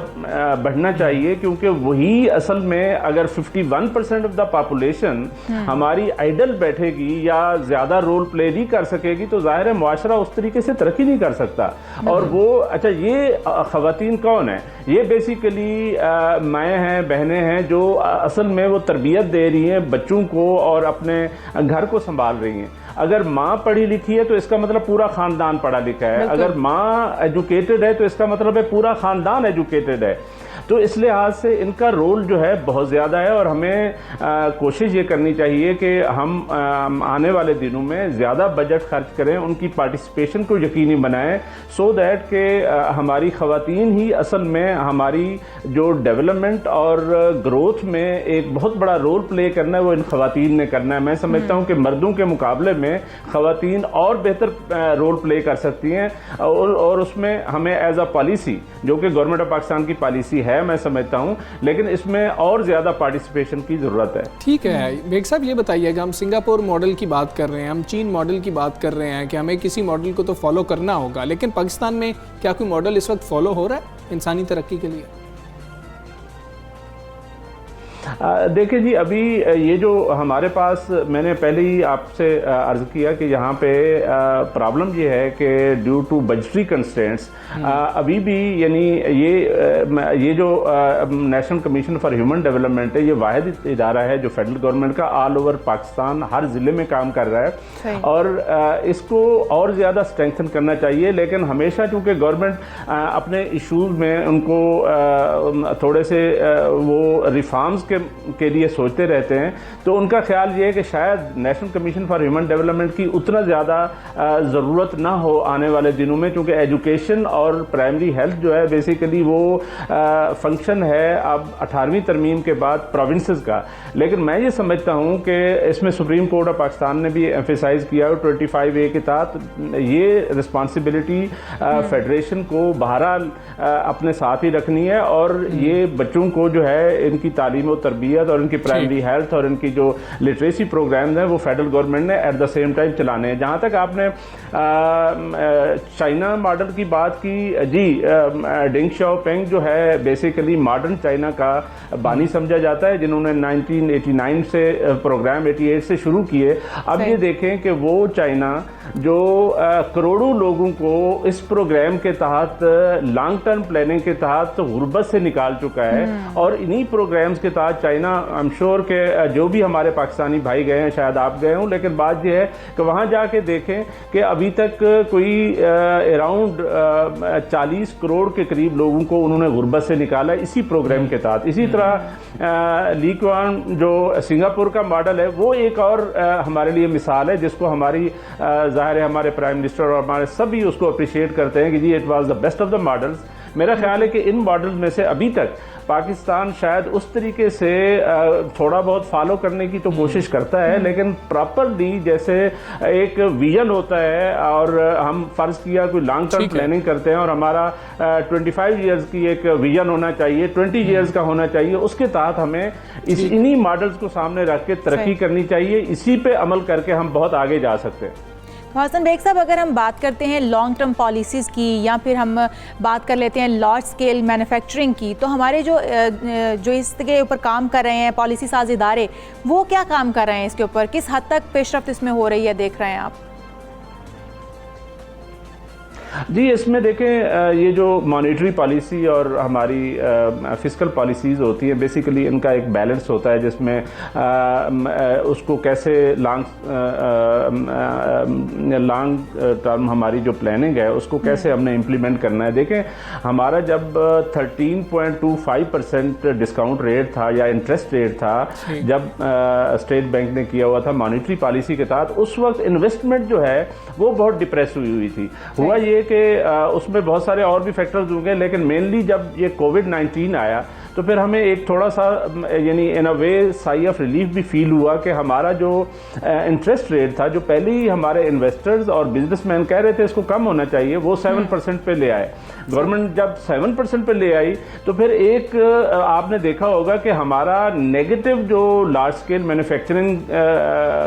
Speaker 9: बढ़ना चाहिए क्योंकि वही असल में अगर 51% ऑफ द पॉपुलेशन हमारी आइडल बैठेगी या ज़्यादा रोल प्ले नहीं कर सकेगी तो जाहिर है मुआशरा उस तरीके से तरक्की नहीं कर सकता। और वो अच्छा, ये ख़वातीन कौन है? ये बेसिकली माएँ हैं, बहनें हैं, जो असल में वो तरबियत दे रही हैं बच्चों को और अपने घर को संभाल रही हैं। अगर माँ पढ़ी लिखी है तो इसका मतलब पूरा खानदान पढ़ा लिखा है, अगर माँ एजुकेटेड है तो इसका मतलब है पूरा खानदान एजुकेटेड है। तो इस लिहाज से इनका रोल जो है बहुत ज़्यादा है और हमें कोशिश ये करनी चाहिए कि हम आने वाले दिनों में ज़्यादा बजट खर्च करें, उनकी पार्टिसिपेशन को यकीनी बनाएं, सो दैट कि हमारी ख़वातीन ही असल में हमारी जो डेवलपमेंट और ग्रोथ में एक बहुत बड़ा रोल प्ले करना है वो इन ख़वातीन ने करना है। मैं समझता हूँ कि मर्दों के मुकाबले में ख़वातीन और बेहतर रोल प्ले कर सकती हैं और उसमें हमें एज अ पॉलिसी, जो कि गवर्नमेंट ऑफ पाकिस्तान की पॉलिसी है, मैं समझता हूं, लेकिन इसमें और ज्यादा पार्टिसिपेशन की जरूरत है।
Speaker 1: ठीक है बेग साहब, ये बताइएगा, हम सिंगापुर मॉडल की बात कर रहे हैं, हम चीन मॉडल की बात कर रहे हैं कि हमें किसी मॉडल को तो फॉलो करना होगा, लेकिन पाकिस्तान में क्या कोई मॉडल इस वक्त फॉलो हो रहा है इंसानी तरक्की के लिए?
Speaker 9: देखिए जी, अभी ये जो हमारे पास, मैंने पहले ही आपसे अर्ज किया कि यहाँ पे प्रॉब्लम ये है कि ड्यू टू बजटरी कंस्ट्रेंट्स अभी भी, यानी ये जो national commission for human development है, ये वाहिद इदारा है जो फेडरल गवर्नमेंट का ऑल ओवर पाकिस्तान हर ज़िले में काम कर रहा है और इसको और ज़्यादा स्ट्रेंथन करना चाहिए। लेकिन हमेशा चूँकि गवर्नमेंट अपने इशूज़ में उनको थोड़े से वो रिफॉर्म्स के लिए सोचते रहते हैं, तो उनका ख्याल ये है कि शायद national commission for human development की उतना ज़्यादा ज़रूरत ना हो आने वाले दिनों में, क्योंकि एजुकेशन और प्राइमरी हेल्थ जो है बेसिकली वो फंक्शन है अब 18वीं तरमीम के बाद प्रोविंसेस का। लेकिन मैं ये समझता हूँ कि इसमें सुप्रीम कोर्ट ऑफ पाकिस्तान ने भी एम्फेसाइज किया है 25A के तहत ये रिस्पॉन्सिबिलिटी फेडरेशन को बहरहाल अपने साथ ही रखनी है और ये बच्चों को जो है इनकी तालीम और तरबियत और इनकी प्राइमरी हेल्थ और इनकी जो लिटरेसी प्रोग्राम्स हैं वो फेडरल गवर्नमेंट ने एट द सेम टाइम चलाने हैं। जहाँ तक आपने चाइना मॉडल की बात की, जी डेंग शाओपिंग जो है बेसिकली मॉडर्न चाइना का बानी समझा जाता है, जिन्होंने 1989 से प्रोग्राम 88 से शुरू किए। अब ये देखें कि वो चाइना जो करोड़ों लोगों को इस प्रोग्राम के तहत लॉन्ग टर्म प्लानिंग के तहत गुर्बत से निकाल चुका है और इन्हीं प्रोग्राम्स के तहत चाइना, आई एम श्योर के जो भी हमारे पाकिस्तानी भाई गए हैं, शायद आप गए हों, लेकिन बात यह है कि वहाँ जाके देखें कि अभी तक कोई अराउंड 40 करोड़ के करीब लोगों को उन्होंने गुर्बत से निकाला इसी प्रोग्राम के तहत। इसी तरह ली क्वान जो सिंगापुर का मॉडल है वो एक और हमारे लिए मिसाल है, जिसको हमारी ज़ाहिर है हमारे प्राइम मिनिस्टर और हमारे सभी उसको अप्रिशिएट करते हैं कि जी it was the best of the models. मेरा ख्याल है कि इन मॉडल्स में से अभी तक पाकिस्तान शायद उस तरीके से थोड़ा बहुत फॉलो करने की तो कोशिश करता है, लेकिन प्रॉपरली जैसे एक विजन होता है और हम फर्ज किया कोई लॉन्ग टर्म प्लानिंग करते हैं और हमारा 25 इयर्स की एक विजन होना चाहिए, 20 इयर्स का होना चाहिए, उसके तहत हमें इन्हीं मॉडल्स को सामने रख के तरक्की करनी चाहिए। इसी पे अमल करके हम बहुत आगे जा सकते हैं।
Speaker 2: हसन बेग साहब, अगर हम बात करते हैं लॉन्ग टर्म पॉलिसीज़ की या फिर हम बात कर लेते हैं लार्ज स्केल मैन्युफैक्चरिंग की, तो हमारे जो इसके ऊपर काम कर रहे हैं पॉलिसी साज इदारे, वो क्या काम कर रहे हैं इसके ऊपर? किस हद तक पेशरफ्त इसमें हो रही है, देख रहे हैं आप?
Speaker 9: जी, इसमें देखें ये जो मॉनेटरी पॉलिसी और हमारी फिस्कल पॉलिसीज़ होती है, बेसिकली इनका एक बैलेंस होता है जिसमें उसको कैसे लॉन्ग टर्म हमारी जो प्लानिंग है उसको कैसे हमने इम्प्लीमेंट करना है। देखें, हमारा जब 13.25% डिस्काउंट रेट था या इंटरेस्ट रेट था जब स्टेट बैंक ने किया हुआ था मॉनेटरी पॉलिसी के तहत, उस वक्त इन्वेस्टमेंट जो है वो बहुत डिप्रेस हुई थी। हुआ ये कि उसमें बहुत सारे और भी फैक्टर्स होंगे, लेकिन मेनली जब ये कोविड-19 आया तो फिर हमें एक थोड़ा सा यानी इन अ वे साई ऑफ रिलीफ भी फील हुआ कि हमारा जो इंटरेस्ट रेट था, जो पहले ही हमारे इन्वेस्टर्स और बिजनेसमैन कह रहे थे इसको कम होना चाहिए, वो 7% पे ले आए। गवर्नमेंट जब 7% पे ले आई तो फिर एक आपने देखा होगा कि हमारा नेगेटिव जो लार्ज स्केल मैन्युफैक्चरिंग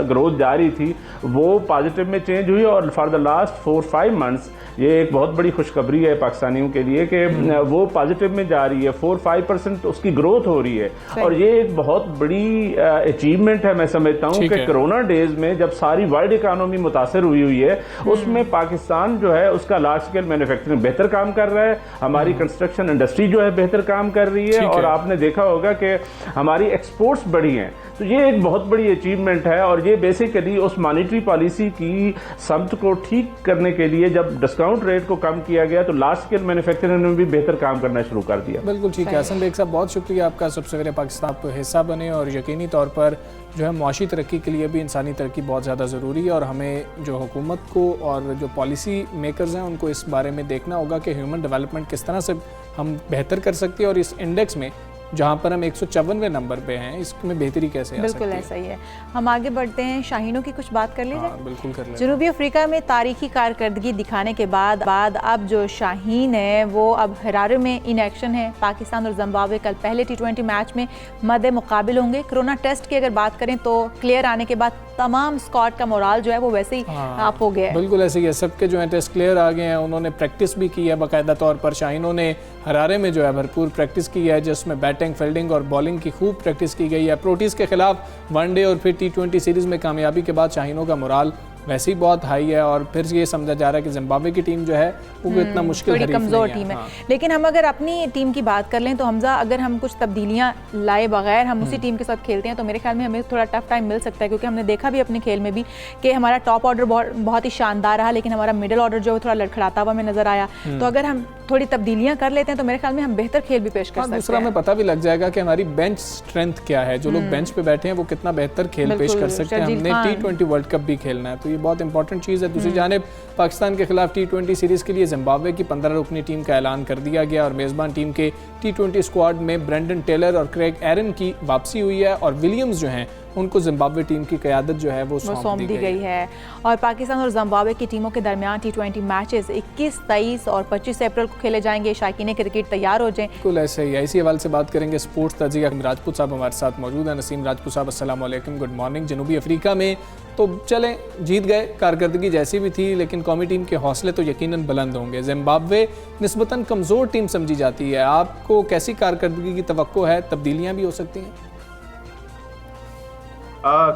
Speaker 9: ग्रोथ जा रही थी वो पॉजिटिव में चेंज हुई, और फॉर द लास्ट 4-5 मंथ्स ये एक बहुत बड़ी खुशखबरी है पाकिस्तानियों के लिए कि वो पॉजिटिव में जा रही है, 4-5% उसकी ग्रोथ हो रही है। और ये एक बहुत बड़ी अचीवमेंट है मैं समझता हूँ कि कोरोना डेज में जब सारी वर्ल्ड इकोनॉमी मुतासर हुई है उसमें पाकिस्तान जो है उसका लार्ज स्केल मैन्युफैक्चरिंग बेहतर काम कर रहा है, हमारी कंस्ट्रक्शन इंडस्ट्री जो है बेहतर काम कर रही है, और आपने देखा होगा कि हमारी एक्सपोर्ट्स बढ़ी हैं। तो ये एक बहुत बड़ी अचीवमेंट है, और ये बेसिकली उस मॉनेटरी पॉलिसी की समत को ठीक करने के लिए जब डिस्काउंट रेट को कम किया गया तो लार्ज स्केल मैन्युफैक्चरिंग ने भी बेहतर काम करना शुरू कर दिया।
Speaker 1: बिल्कुल ठीक है हसन बेग साहब, बहुत शुक्रिया आपका। सबसे पहले पाकिस्तान को हिस्सा बने, और यकीनी तौर पर जो है मुआशी तरक्की के लिए भी इंसानी तरक्की बहुत ज़्यादा ज़रूरी है, और हमें जो हुकूमत को और जो पॉलिसी मेकर्स हैं उनको इस बारे में देखना होगा कि ह्यूमन डेवलपमेंट किस तरह से हम बेहतर कर सकते हैं, और इस इंडेक्स में जहाँ पर हम 154वें नंबर पे हैं इसमें बेहतरी कैसे आ सकती है।
Speaker 2: बिल्कुल ऐसा ही है। हम आगे बढ़ते हैं, शाहीनों की कुछ बात कर लीजिए।
Speaker 1: बिल्कुल कर लें।
Speaker 2: जनूबी अफ्रीका में तारीखी कारकर्दगी दिखाने के बाद अब जो शाहीन है वो अब हरारे में इन एक्शन है। पाकिस्तान और जिम्बाब्वे कल पहले T20 मैच में मद्दे मुकाबिल होंगे। कोरोना टेस्ट की अगर बात करें तो क्लियर आने के बाद तमाम स्क्वाड का मोराल जो है वो वैसे ही अप हो गया है।
Speaker 1: बिल्कुल ऐसे ही है, सबके जो है टेस्ट क्लियर आ गए हैं, उन्होंने प्रैक्टिस भी की है बाकायदा तौर पर। शाहीनों ने हरारे में जो है भरपूर प्रैक्टिस की है, जिसमें बैटिंग, फील्डिंग और बॉलिंग की खूब प्रैक्टिस की गई है। प्रोटीज के खिलाफ वनडे और फिर T20 सीरीज़ में कामयाबी के बाद शाहीनों का मोराल वैसे ही बहुत हाई है, और फिर ये समझा जा रहा है कि जिम्बाब्वे की टीम जो है वो इतना मुश्किल
Speaker 2: थोड़ी कमज़ोर टीम है। लेकिन हम अगर अपनी टीम की बात कर लें तो हमजा, अगर हम कुछ तब्दीलियां लाए बगैर हम उसी टीम के साथ खेलते हैं तो मेरे ख्याल में हमें थोड़ा टफ टाइम मिल सकता है, क्योंकि हमने देखा भी अपने खेल में भी कि हमारा टॉप ऑर्डर बहुत ही शानदार रहा, लेकिन हमारा मिडिल ऑर्डर जो है थोड़ा लड़खड़ाता हुआ हमें नजर आया। तो अगर हम थोड़ी तब्दीलियां कर लेते हैं तो मेरे ख्याल में हम बेहतर खेल भी पेश कर सकते हैं।
Speaker 1: दूसरा हमें पता भी लग जाएगा कि हमारी बेंच स्ट्रेंथ क्या है, जो लोग बेंच पे बैठे हैं वो कितना बेहतर खेल पेश कर सकते हैं। हमने T20 वर्ल्ड कप भी खेलना है, तो ये बहुत इंपॉर्टेंट चीज़ है। दूसरी जानिब पाकिस्तान के खिलाफ T20 सीरीज़ के लिए जिम्बाब्वे की 15 रुकनी टीम का ऐलान कर दिया गया, और मेज़बान टीम के T20 स्क्वाड में ब्रेंडन टेलर और क्रेग एरन की वापसी हुई है, और विलियम्स जो हैं उनको जिम्बाब्वे टीम की क़यादत जो है वो सौंप दी गई है।
Speaker 2: और पाकिस्तान और जिम्बाब्वे की टीमों के दरमियान T20 मैचेस 21, 23 और 25 अप्रैल को खेले जाएंगे। शायकीन क्रिकेट तैयार हो जाएं।
Speaker 1: बिल्कुल ऐसे ही है। इसी हवाले से बात करेंगे स्पोर्ट्स तजिया। राजपूत साहब हमारे साथ मौजूद हैं। नसीम राजपूत साहब अस्सलाम वालेकुम, गुड मॉर्निंग। जनूबी अफ्रीका में तो चलें जीत गए, कारकर्दगी जैसी भी थी, लेकिन कौमी टीम के हौसले तो यकीनन बुलंद होंगे। जिम्बाब्वे निस्बतन कमज़ोर टीम समझी जाती है, आपको कैसी कारकर्दगी की तवक्को है? तब्दीलियाँ भी हो सकती हैं?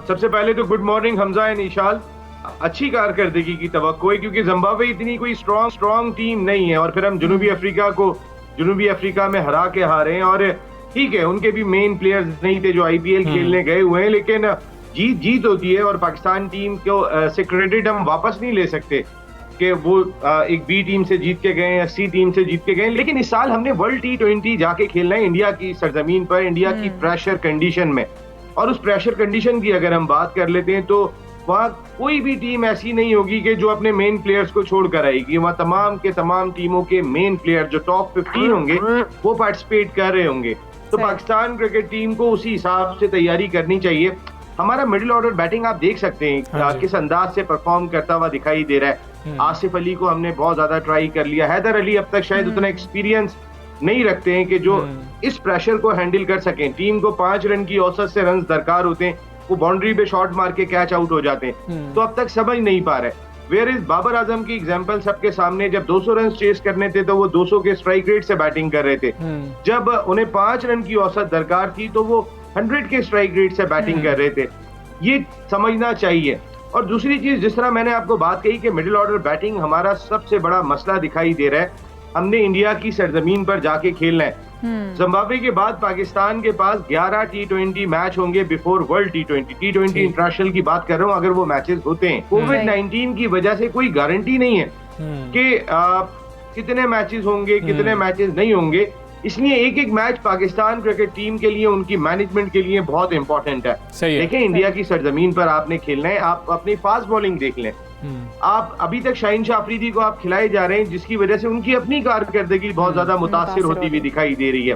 Speaker 10: सबसे पहले तो good morning Hamza and Eshal. अच्छी कारकर्दगी की तवक्को है, क्योंकि जिम्बाब्वे इतनी कोई स्ट्रॉन्ग टीम नहीं है, और फिर हम जनूबी अफ्रीका में हरा के हारे हैं। और ठीक है, उनके भी मेन प्लेयर्स नहीं थे जो IPL खेलने गए हुए हैं, लेकिन जीत होती है, और पाकिस्तान टीम को से क्रेडिट हम वापस नहीं ले सकते कि वो एक B टीम से जीत के गए या C टीम से जीत के गए। लेकिन इस साल हमने वर्ल्ड T20 जाके खेलना है इंडिया की सरजमीन पर, इंडिया की प्रेशर कंडीशन में। और उस प्रेशर कंडीशन की अगर हम बात कर लेते हैं तो वहाँ कोई भी टीम ऐसी नहीं होगी कि जो अपने मेन प्लेयर्स को छोड़कर आएगी। वहाँ तमाम के तमाम टीमों के मेन प्लेयर जो टॉप 15 होंगे वो पार्टिसिपेट कर रहे होंगे। तो पाकिस्तान क्रिकेट टीम को उसी हिसाब से तैयारी करनी चाहिए। हमारा मिडिल ऑर्डर बैटिंग आप देख सकते हैं किस अंदाज से परफॉर्म करता हुआ दिखाई दे रहा है। आसिफ अली को हमने बहुत ज्यादा ट्राई कर लिया, हैदर अली अब तक शायद उतना एक्सपीरियंस नहीं रखते हैं कि जो इस प्रेशर को हैंडल कर सकें। टीम को 5 रन की औसत से रन दरकार होते हैं, वो बाउंड्री पे शॉट मार के कैच आउट हो जाते हैं, तो अब तक समझ नहीं पा रहे। वेयर इज बाबर आजम की एग्जांपल सबके सामने, जब 200 रन चेस करने थे तो वो 200 के स्ट्राइक रेट से बैटिंग कर रहे थे। जब उन्हें 5 रन की औसत दरकार थी तो वो 100 के स्ट्राइक रेट से बैटिंग कर रहे थे। ये समझना चाहिए। और दूसरी चीज, जिस तरह मैंने आपको बात कही कि मिडिल ऑर्डर बैटिंग हमारा सबसे बड़ा मसला दिखाई दे रहा है। हमने इंडिया की सरजमीन पर जाके खेलना है। जिम्बाब्वे के बाद पाकिस्तान के पास 11 T20 मैच होंगे बिफोर वर्ल्ड T20 इंटरनेशनल की बात कर रहा हूँ, अगर वो मैचेस होते हैं। कोविड-19 की वजह से कोई गारंटी नहीं है कि कितने मैचेस होंगे, कितने मैचेस नहीं होंगे। इसलिए एक एक मैच पाकिस्तान क्रिकेट टीम के लिए, उनकी मैनेजमेंट के लिए बहुत इंपॉर्टेंट है। देखें, इंडिया की सरजमीन पर आपने खेलना है, आप अपनी फास्ट बॉलिंग देख लें। आप अभी तक शाहीन शाह अफरीदी को आप खिलाए जा रहे हैं, जिसकी वजह से उनकी अपनी कारकर्दगी बहुत ज्यादा मुतासिर होती हुई दिखाई दे रही है।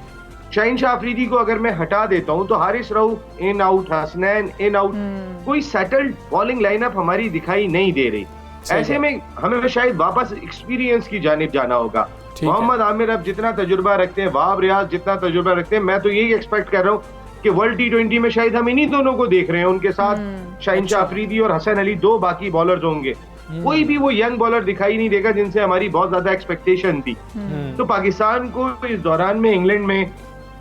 Speaker 10: शाहीन शाह अफरीदी को अगर मैं हटा देता हूं तो Haris Rauf in out, Hasnain in out, कोई सेटल्ड बॉलिंग लाइनअप हमारी दिखाई नहीं दे रही। ऐसे में हमें शायद वापस एक्सपीरियंस की जानिब जाना होगा। मोहम्मद आमिर अब जितना तजुर्बा रखते हैं, वहाब रियाज जितना तजुर्बा रखते हैं, मैं तो यही एक्सपेक्ट कर रहा हूँ कि वर्ल्ड T20 में शायद हम इन्हीं दोनों को देख रहे हैं, उनके साथ शाहीन शाह अफरीदी और हसन अली 2 बाकी बॉलर्स होंगे। कोई भी वो यंग बॉलर दिखाई नहीं देगा जिनसे हमारी बहुत ज्यादा एक्सपेक्टेशन थी। तो पाकिस्तान को इस दौरान में इंग्लैंड में,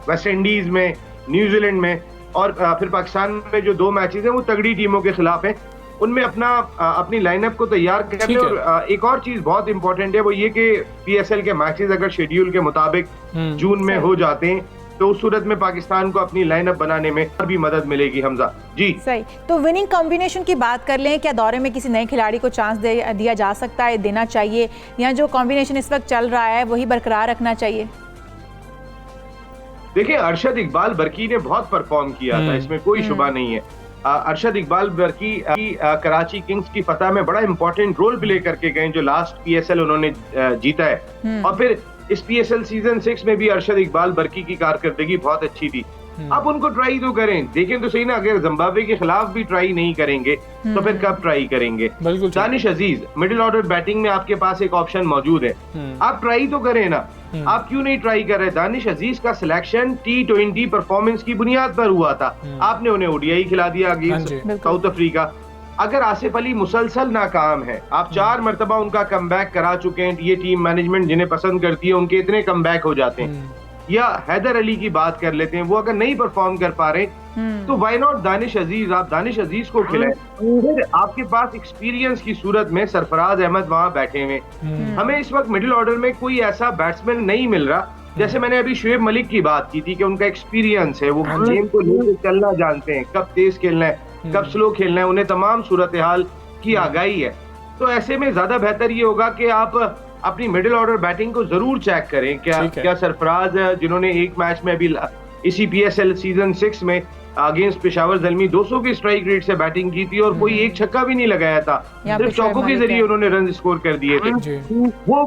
Speaker 10: वेस्ट इंडीज में, न्यूजीलैंड में और फिर पाकिस्तान में जो 2 मैचेस हैं वो तगड़ी टीमों के खिलाफ हैं, उनमें अपनी लाइनअप को तैयार करने। और एक और चीज बहुत इंपॉर्टेंट है वो ये कि PSL के मैचेस अगर शेड्यूल के मुताबिक जून में हो जाते हैं तो उस सूरत में पाकिस्तान को अपनी लाइनअप बनाने में और भी मदद मिलेगी। हमजा जी
Speaker 2: सही। तो विनिंग कॉम्बिनेशन की बात कर लें, क्या दौरे में किसी नए खिलाड़ी को चांस दिया जा सकता है, देना चाहिए, या जो कॉम्बिनेशन इस वक्त चल रहा है वही बरकरार रखना चाहिए?
Speaker 10: देखिए, अरशद इकबाल बरकी ने बहुत परफॉर्म किया था, इसमें कोई शुबा नहीं है। अरशद इकबाल बरकी कराची किंग्स की फतह में बड़ा इंपॉर्टेंट रोल प्ले करके गए, जो लास्ट PSL उन्होंने जीता है। और फिर इस PSL सीजन 6 में भी अरशद इकबाल बरकी की कारकर्दगी बहुत अच्छी थी। आप उनको ट्राई तो करें, देखें तो सही ना। अगर जिम्बाब्वे के खिलाफ भी ट्राई नहीं करेंगे तो फिर कब ट्राई करेंगे? दानिश अजीज मिडिल ऑर्डर बैटिंग में आपके पास एक ऑप्शन मौजूद है, आप ट्राई तो करें ना। आप क्यों नहीं ट्राई कर रहे? दानिश अजीज का सिलेक्शन T20 परफॉर्मेंस की बुनियाद पर हुआ था, आपने उन्हें ODI खिला दिया अगेंस्ट साउथ अफ्रीका। अगर आसिफ अली मुसलसल नाकाम है, आप 4 मरतबा उनका कमबैक करा चुके हैं, ये टीम मैनेजमेंट जिन्हें पसंद करती है उनके इतने कमबैक हो जाते हैं। या हैदर अली की बात कर लेते हैं, वो अगर नहीं परफॉर्म कर पा रहे तो व्हाई नॉट दानिश अजीज? आप दानिश अजीज को खिलाएं। फिर आपके पास एक्सपीरियंस की सूरत में सरफराज अहमद वहां बैठे हुए। हमें इस वक्त मिडिल ऑर्डर में कोई ऐसा बैट्समैन नहीं मिल रहा, जैसे मैंने अभी शुएब मलिक की बात की थी कि उनका एक्सपीरियंस है, वो गेम को लेकर चलना जानते हैं, कब तेज खेलना है, कब स्लो खेलना है, उन्हें तमाम सूरत हाल की आगाही है। तो ऐसे में ज्यादा बेहतर ये होगा कि आप अपनी मिडिल ऑर्डर बैटिंग को जरूर चेक करें। क्या सरफराज, जिन्होंने एक मैच में अभी इसी PSL सीजन 6 में अगेंस्ट पेशावर ज़ल्मी 200 की स्ट्राइक रेट से बैटिंग की थी और कोई एक छक्का भी नहीं लगाया था, सिर्फ चौकों के जरिए उन्होंने रन स्कोर कर दिए थे। वो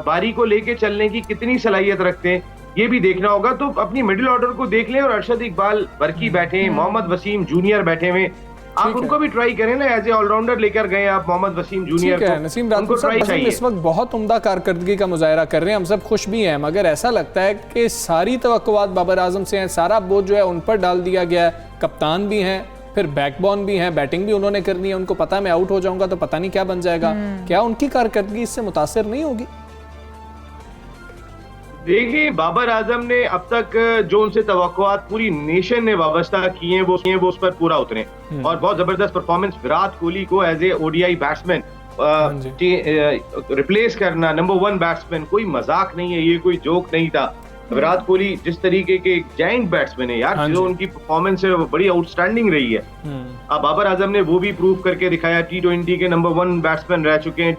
Speaker 10: बारी को लेके चलने की कितनी सलाहियत रखते हैं ये भी देखना होगा। तो अपनी मिडिल ऑर्डर को देख लें, और अरशद इकबाल बरकी बैठे हैं, मोहम्मद वसीम जूनियर बैठे हुए, आप उनको भी ट्राई करें ना। एज ए ऑलराउंडर लेकर गए आप मोहम्मद वसीम जूनियर को,
Speaker 1: नसीम राठौर साहब इस वक्त बहुत उम्दा कारकर्दगी का मुजाहरा कर रहे हैं, हम सब खुश भी हैं, मगर ऐसा लगता है कि सारी तवक्कुआत बाबर आजम से हैं, सारा बोझ जो है उन पर डाल दिया गया है। कप्तान भी हैं, फिर बैकबोन भी हैं, बैटिंग भी उन्होंने करनी है, उनको पता है मैं आउट हो जाऊंगा तो पता नहीं क्या बन जाएगा। क्या उनकी कारकर्दगी इससे मुतासिर नहीं होगी?
Speaker 10: देखिए, बाबर आजम ने अब तक जो उनसे तवक्कुआत पूरी नेशन ने वाबस्ता की हैं वो उस पर पूरा उतरे, और बहुत जबरदस्त परफॉर्मेंस विराट कोहली को as a ODI batsman replace करना, नंबर 1 बैट्समैन, कोई मजाक नहीं है, ये कोई जोक नहीं था। विराट कोहली जिस तरीके के जायंट बैट्समैन है यार, जो उनकी परफॉर्मेंस है वो बड़ी आउटस्टैंडिंग रही है। अब बाबर आजम ने वो भी प्रूव करके दिखाया, T20 के नंबर 1 बैट्समैन रह चुके हैं,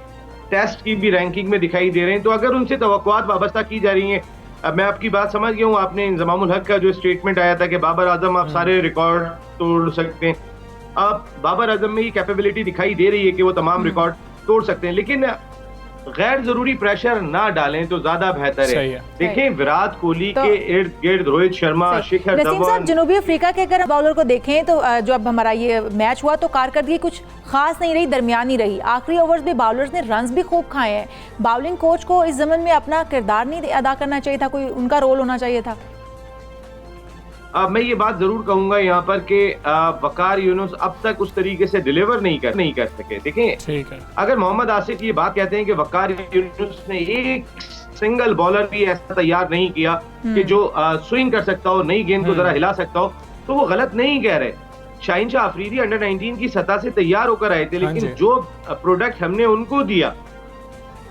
Speaker 10: टेस्ट की भी रैंकिंग में दिखाई दे रहे हैं। तो अगर उनसे तवक्कुआत वाबस्ता की जा रही हैं, अब मैं आपकी बात समझ गया हूँ, आपने इंजमामुल हक का जो स्टेटमेंट आया था कि बाबर आजम आप सारे रिकॉर्ड तोड़ सकते हैं, अब बाबर आजम में ये कैपेबिलिटी दिखाई दे रही है कि वो तमाम रिकॉर्ड तोड़ सकते हैं, लेकिन गैर जरूरी प्रेशर ना डालें तो ज्यादा बेहतर है। देखें, विराट कोहली के इर्द गिर्द रोहित शर्मा, शिखर धवन।
Speaker 2: जनूबी अफ्रीका के अगर बॉलर को देखें तो जो अब हमारा ये मैच हुआ तो कारकर्दगी कुछ खास नहीं रही, दरमियानी रही। आखिरी ओवर्स में बॉलर्स ने रन्स भी खूब खाए हैं। बॉलिंग कोच को इस ज़मन में अपना किरदार नहीं अदा करना चाहिए था, कोई उनका रोल होना चाहिए था?
Speaker 10: मैं ये बात जरूर कहूंगा यहाँ पर कि वकार यूनुस अब तक उस तरीके से डिलीवर नहीं कर सके। देखें, अगर मोहम्मद आसिफ ये बात कहते हैं कि वकार यूनुस ने एक सिंगल बॉलर भी ऐसा तैयार नहीं किया कि जो स्विंग कर सकता हो, नई गेंद को जरा हिला सकता हो, तो वो गलत नहीं कह रहे। शाहीन शाह अफरीदी अंडर 19 की सतह से तैयार होकर आए थे, लेकिन जो प्रोडक्ट हमने उनको दिया,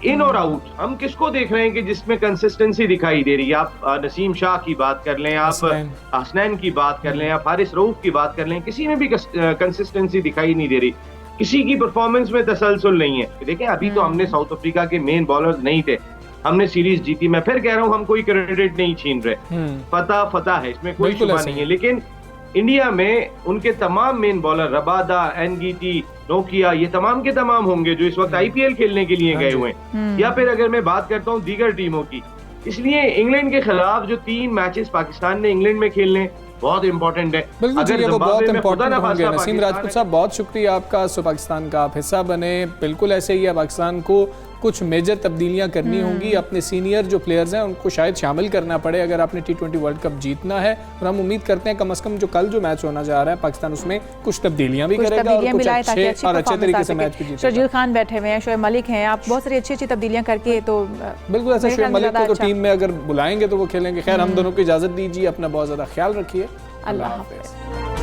Speaker 10: इन और आउट, हम किसको देख रहे हैं कि जिसमें कंसिस्टेंसी दिखाई दे रही है? आप नसीम शाह की बात कर लें, आप हसनैन की बात कर लें, आप हारिस रऊफ की बात कर लें, किसी में भी कंसिस्टेंसी दिखाई नहीं दे रही, किसी की परफॉर्मेंस में तसलसल नहीं है। देखें, अभी तो हमने साउथ अफ्रीका के मेन बॉलर्स नहीं थे, हमने सीरीज जीती। मैं फिर कह रहा हूँ, हम कोई क्रेडिट नहीं छीन रहे, फतह है, इसमें कोई शुबा नहीं है। लेकिन इंडिया में उनके तमाम मेन बॉलर रबादा, एनगीटी, नोकिया, ये तमाम के तमाम होंगे जो इस वक्त IPL खेलने के लिए गए हुए हैं। या फिर अगर मैं बात करता हूँ दीगर टीमों की, इसलिए इंग्लैंड के खिलाफ जो 3 मैचेस पाकिस्तान ने इंग्लैंड में खेलने बहुत इंपॉर्टेंट है।
Speaker 1: बिल्कुल जी, वो बहुत इंपॉर्टेंट होंगे।
Speaker 10: खास्ता
Speaker 1: नसीम राजपूत साहब, बहुत शुक्रिया आपका। सो पाकिस्तान का आप हिस्सा बने। बिल्कुल ऐसे ही है, पाकिस्तान को कुछ मेजर तब्दीलियां करनी होंगी। अपने सीनियर जो प्लेयर्स हैं उनको शायद शामिल करना पड़े अगर आपने T20 वर्ल्ड कप जीतना है। और हम उम्मीद करते हैं कम से कम जो कल जो मैच होना जा रहा है पाकिस्तान, उसमें कुछ तब्दीलियां भी करेगा और कुछ अच्छे तरीके से मैच भी जीतेगा।
Speaker 2: शर्जील खान बैठे हुए हैं, शोएब मलिक हैं, आप बहुत सारी अच्छी तब्दीलियां करके तो
Speaker 1: बिल्कुल ऐसा शोएब मलिक को तो टीम में अगर बुलाएंगे तो वो खेलेंगे। खैर, हम दोनों को इजाजत दीजिए, अपना बहुत ज्यादा ख्याल रखिए।
Speaker 2: अल्लाह हाफिज़।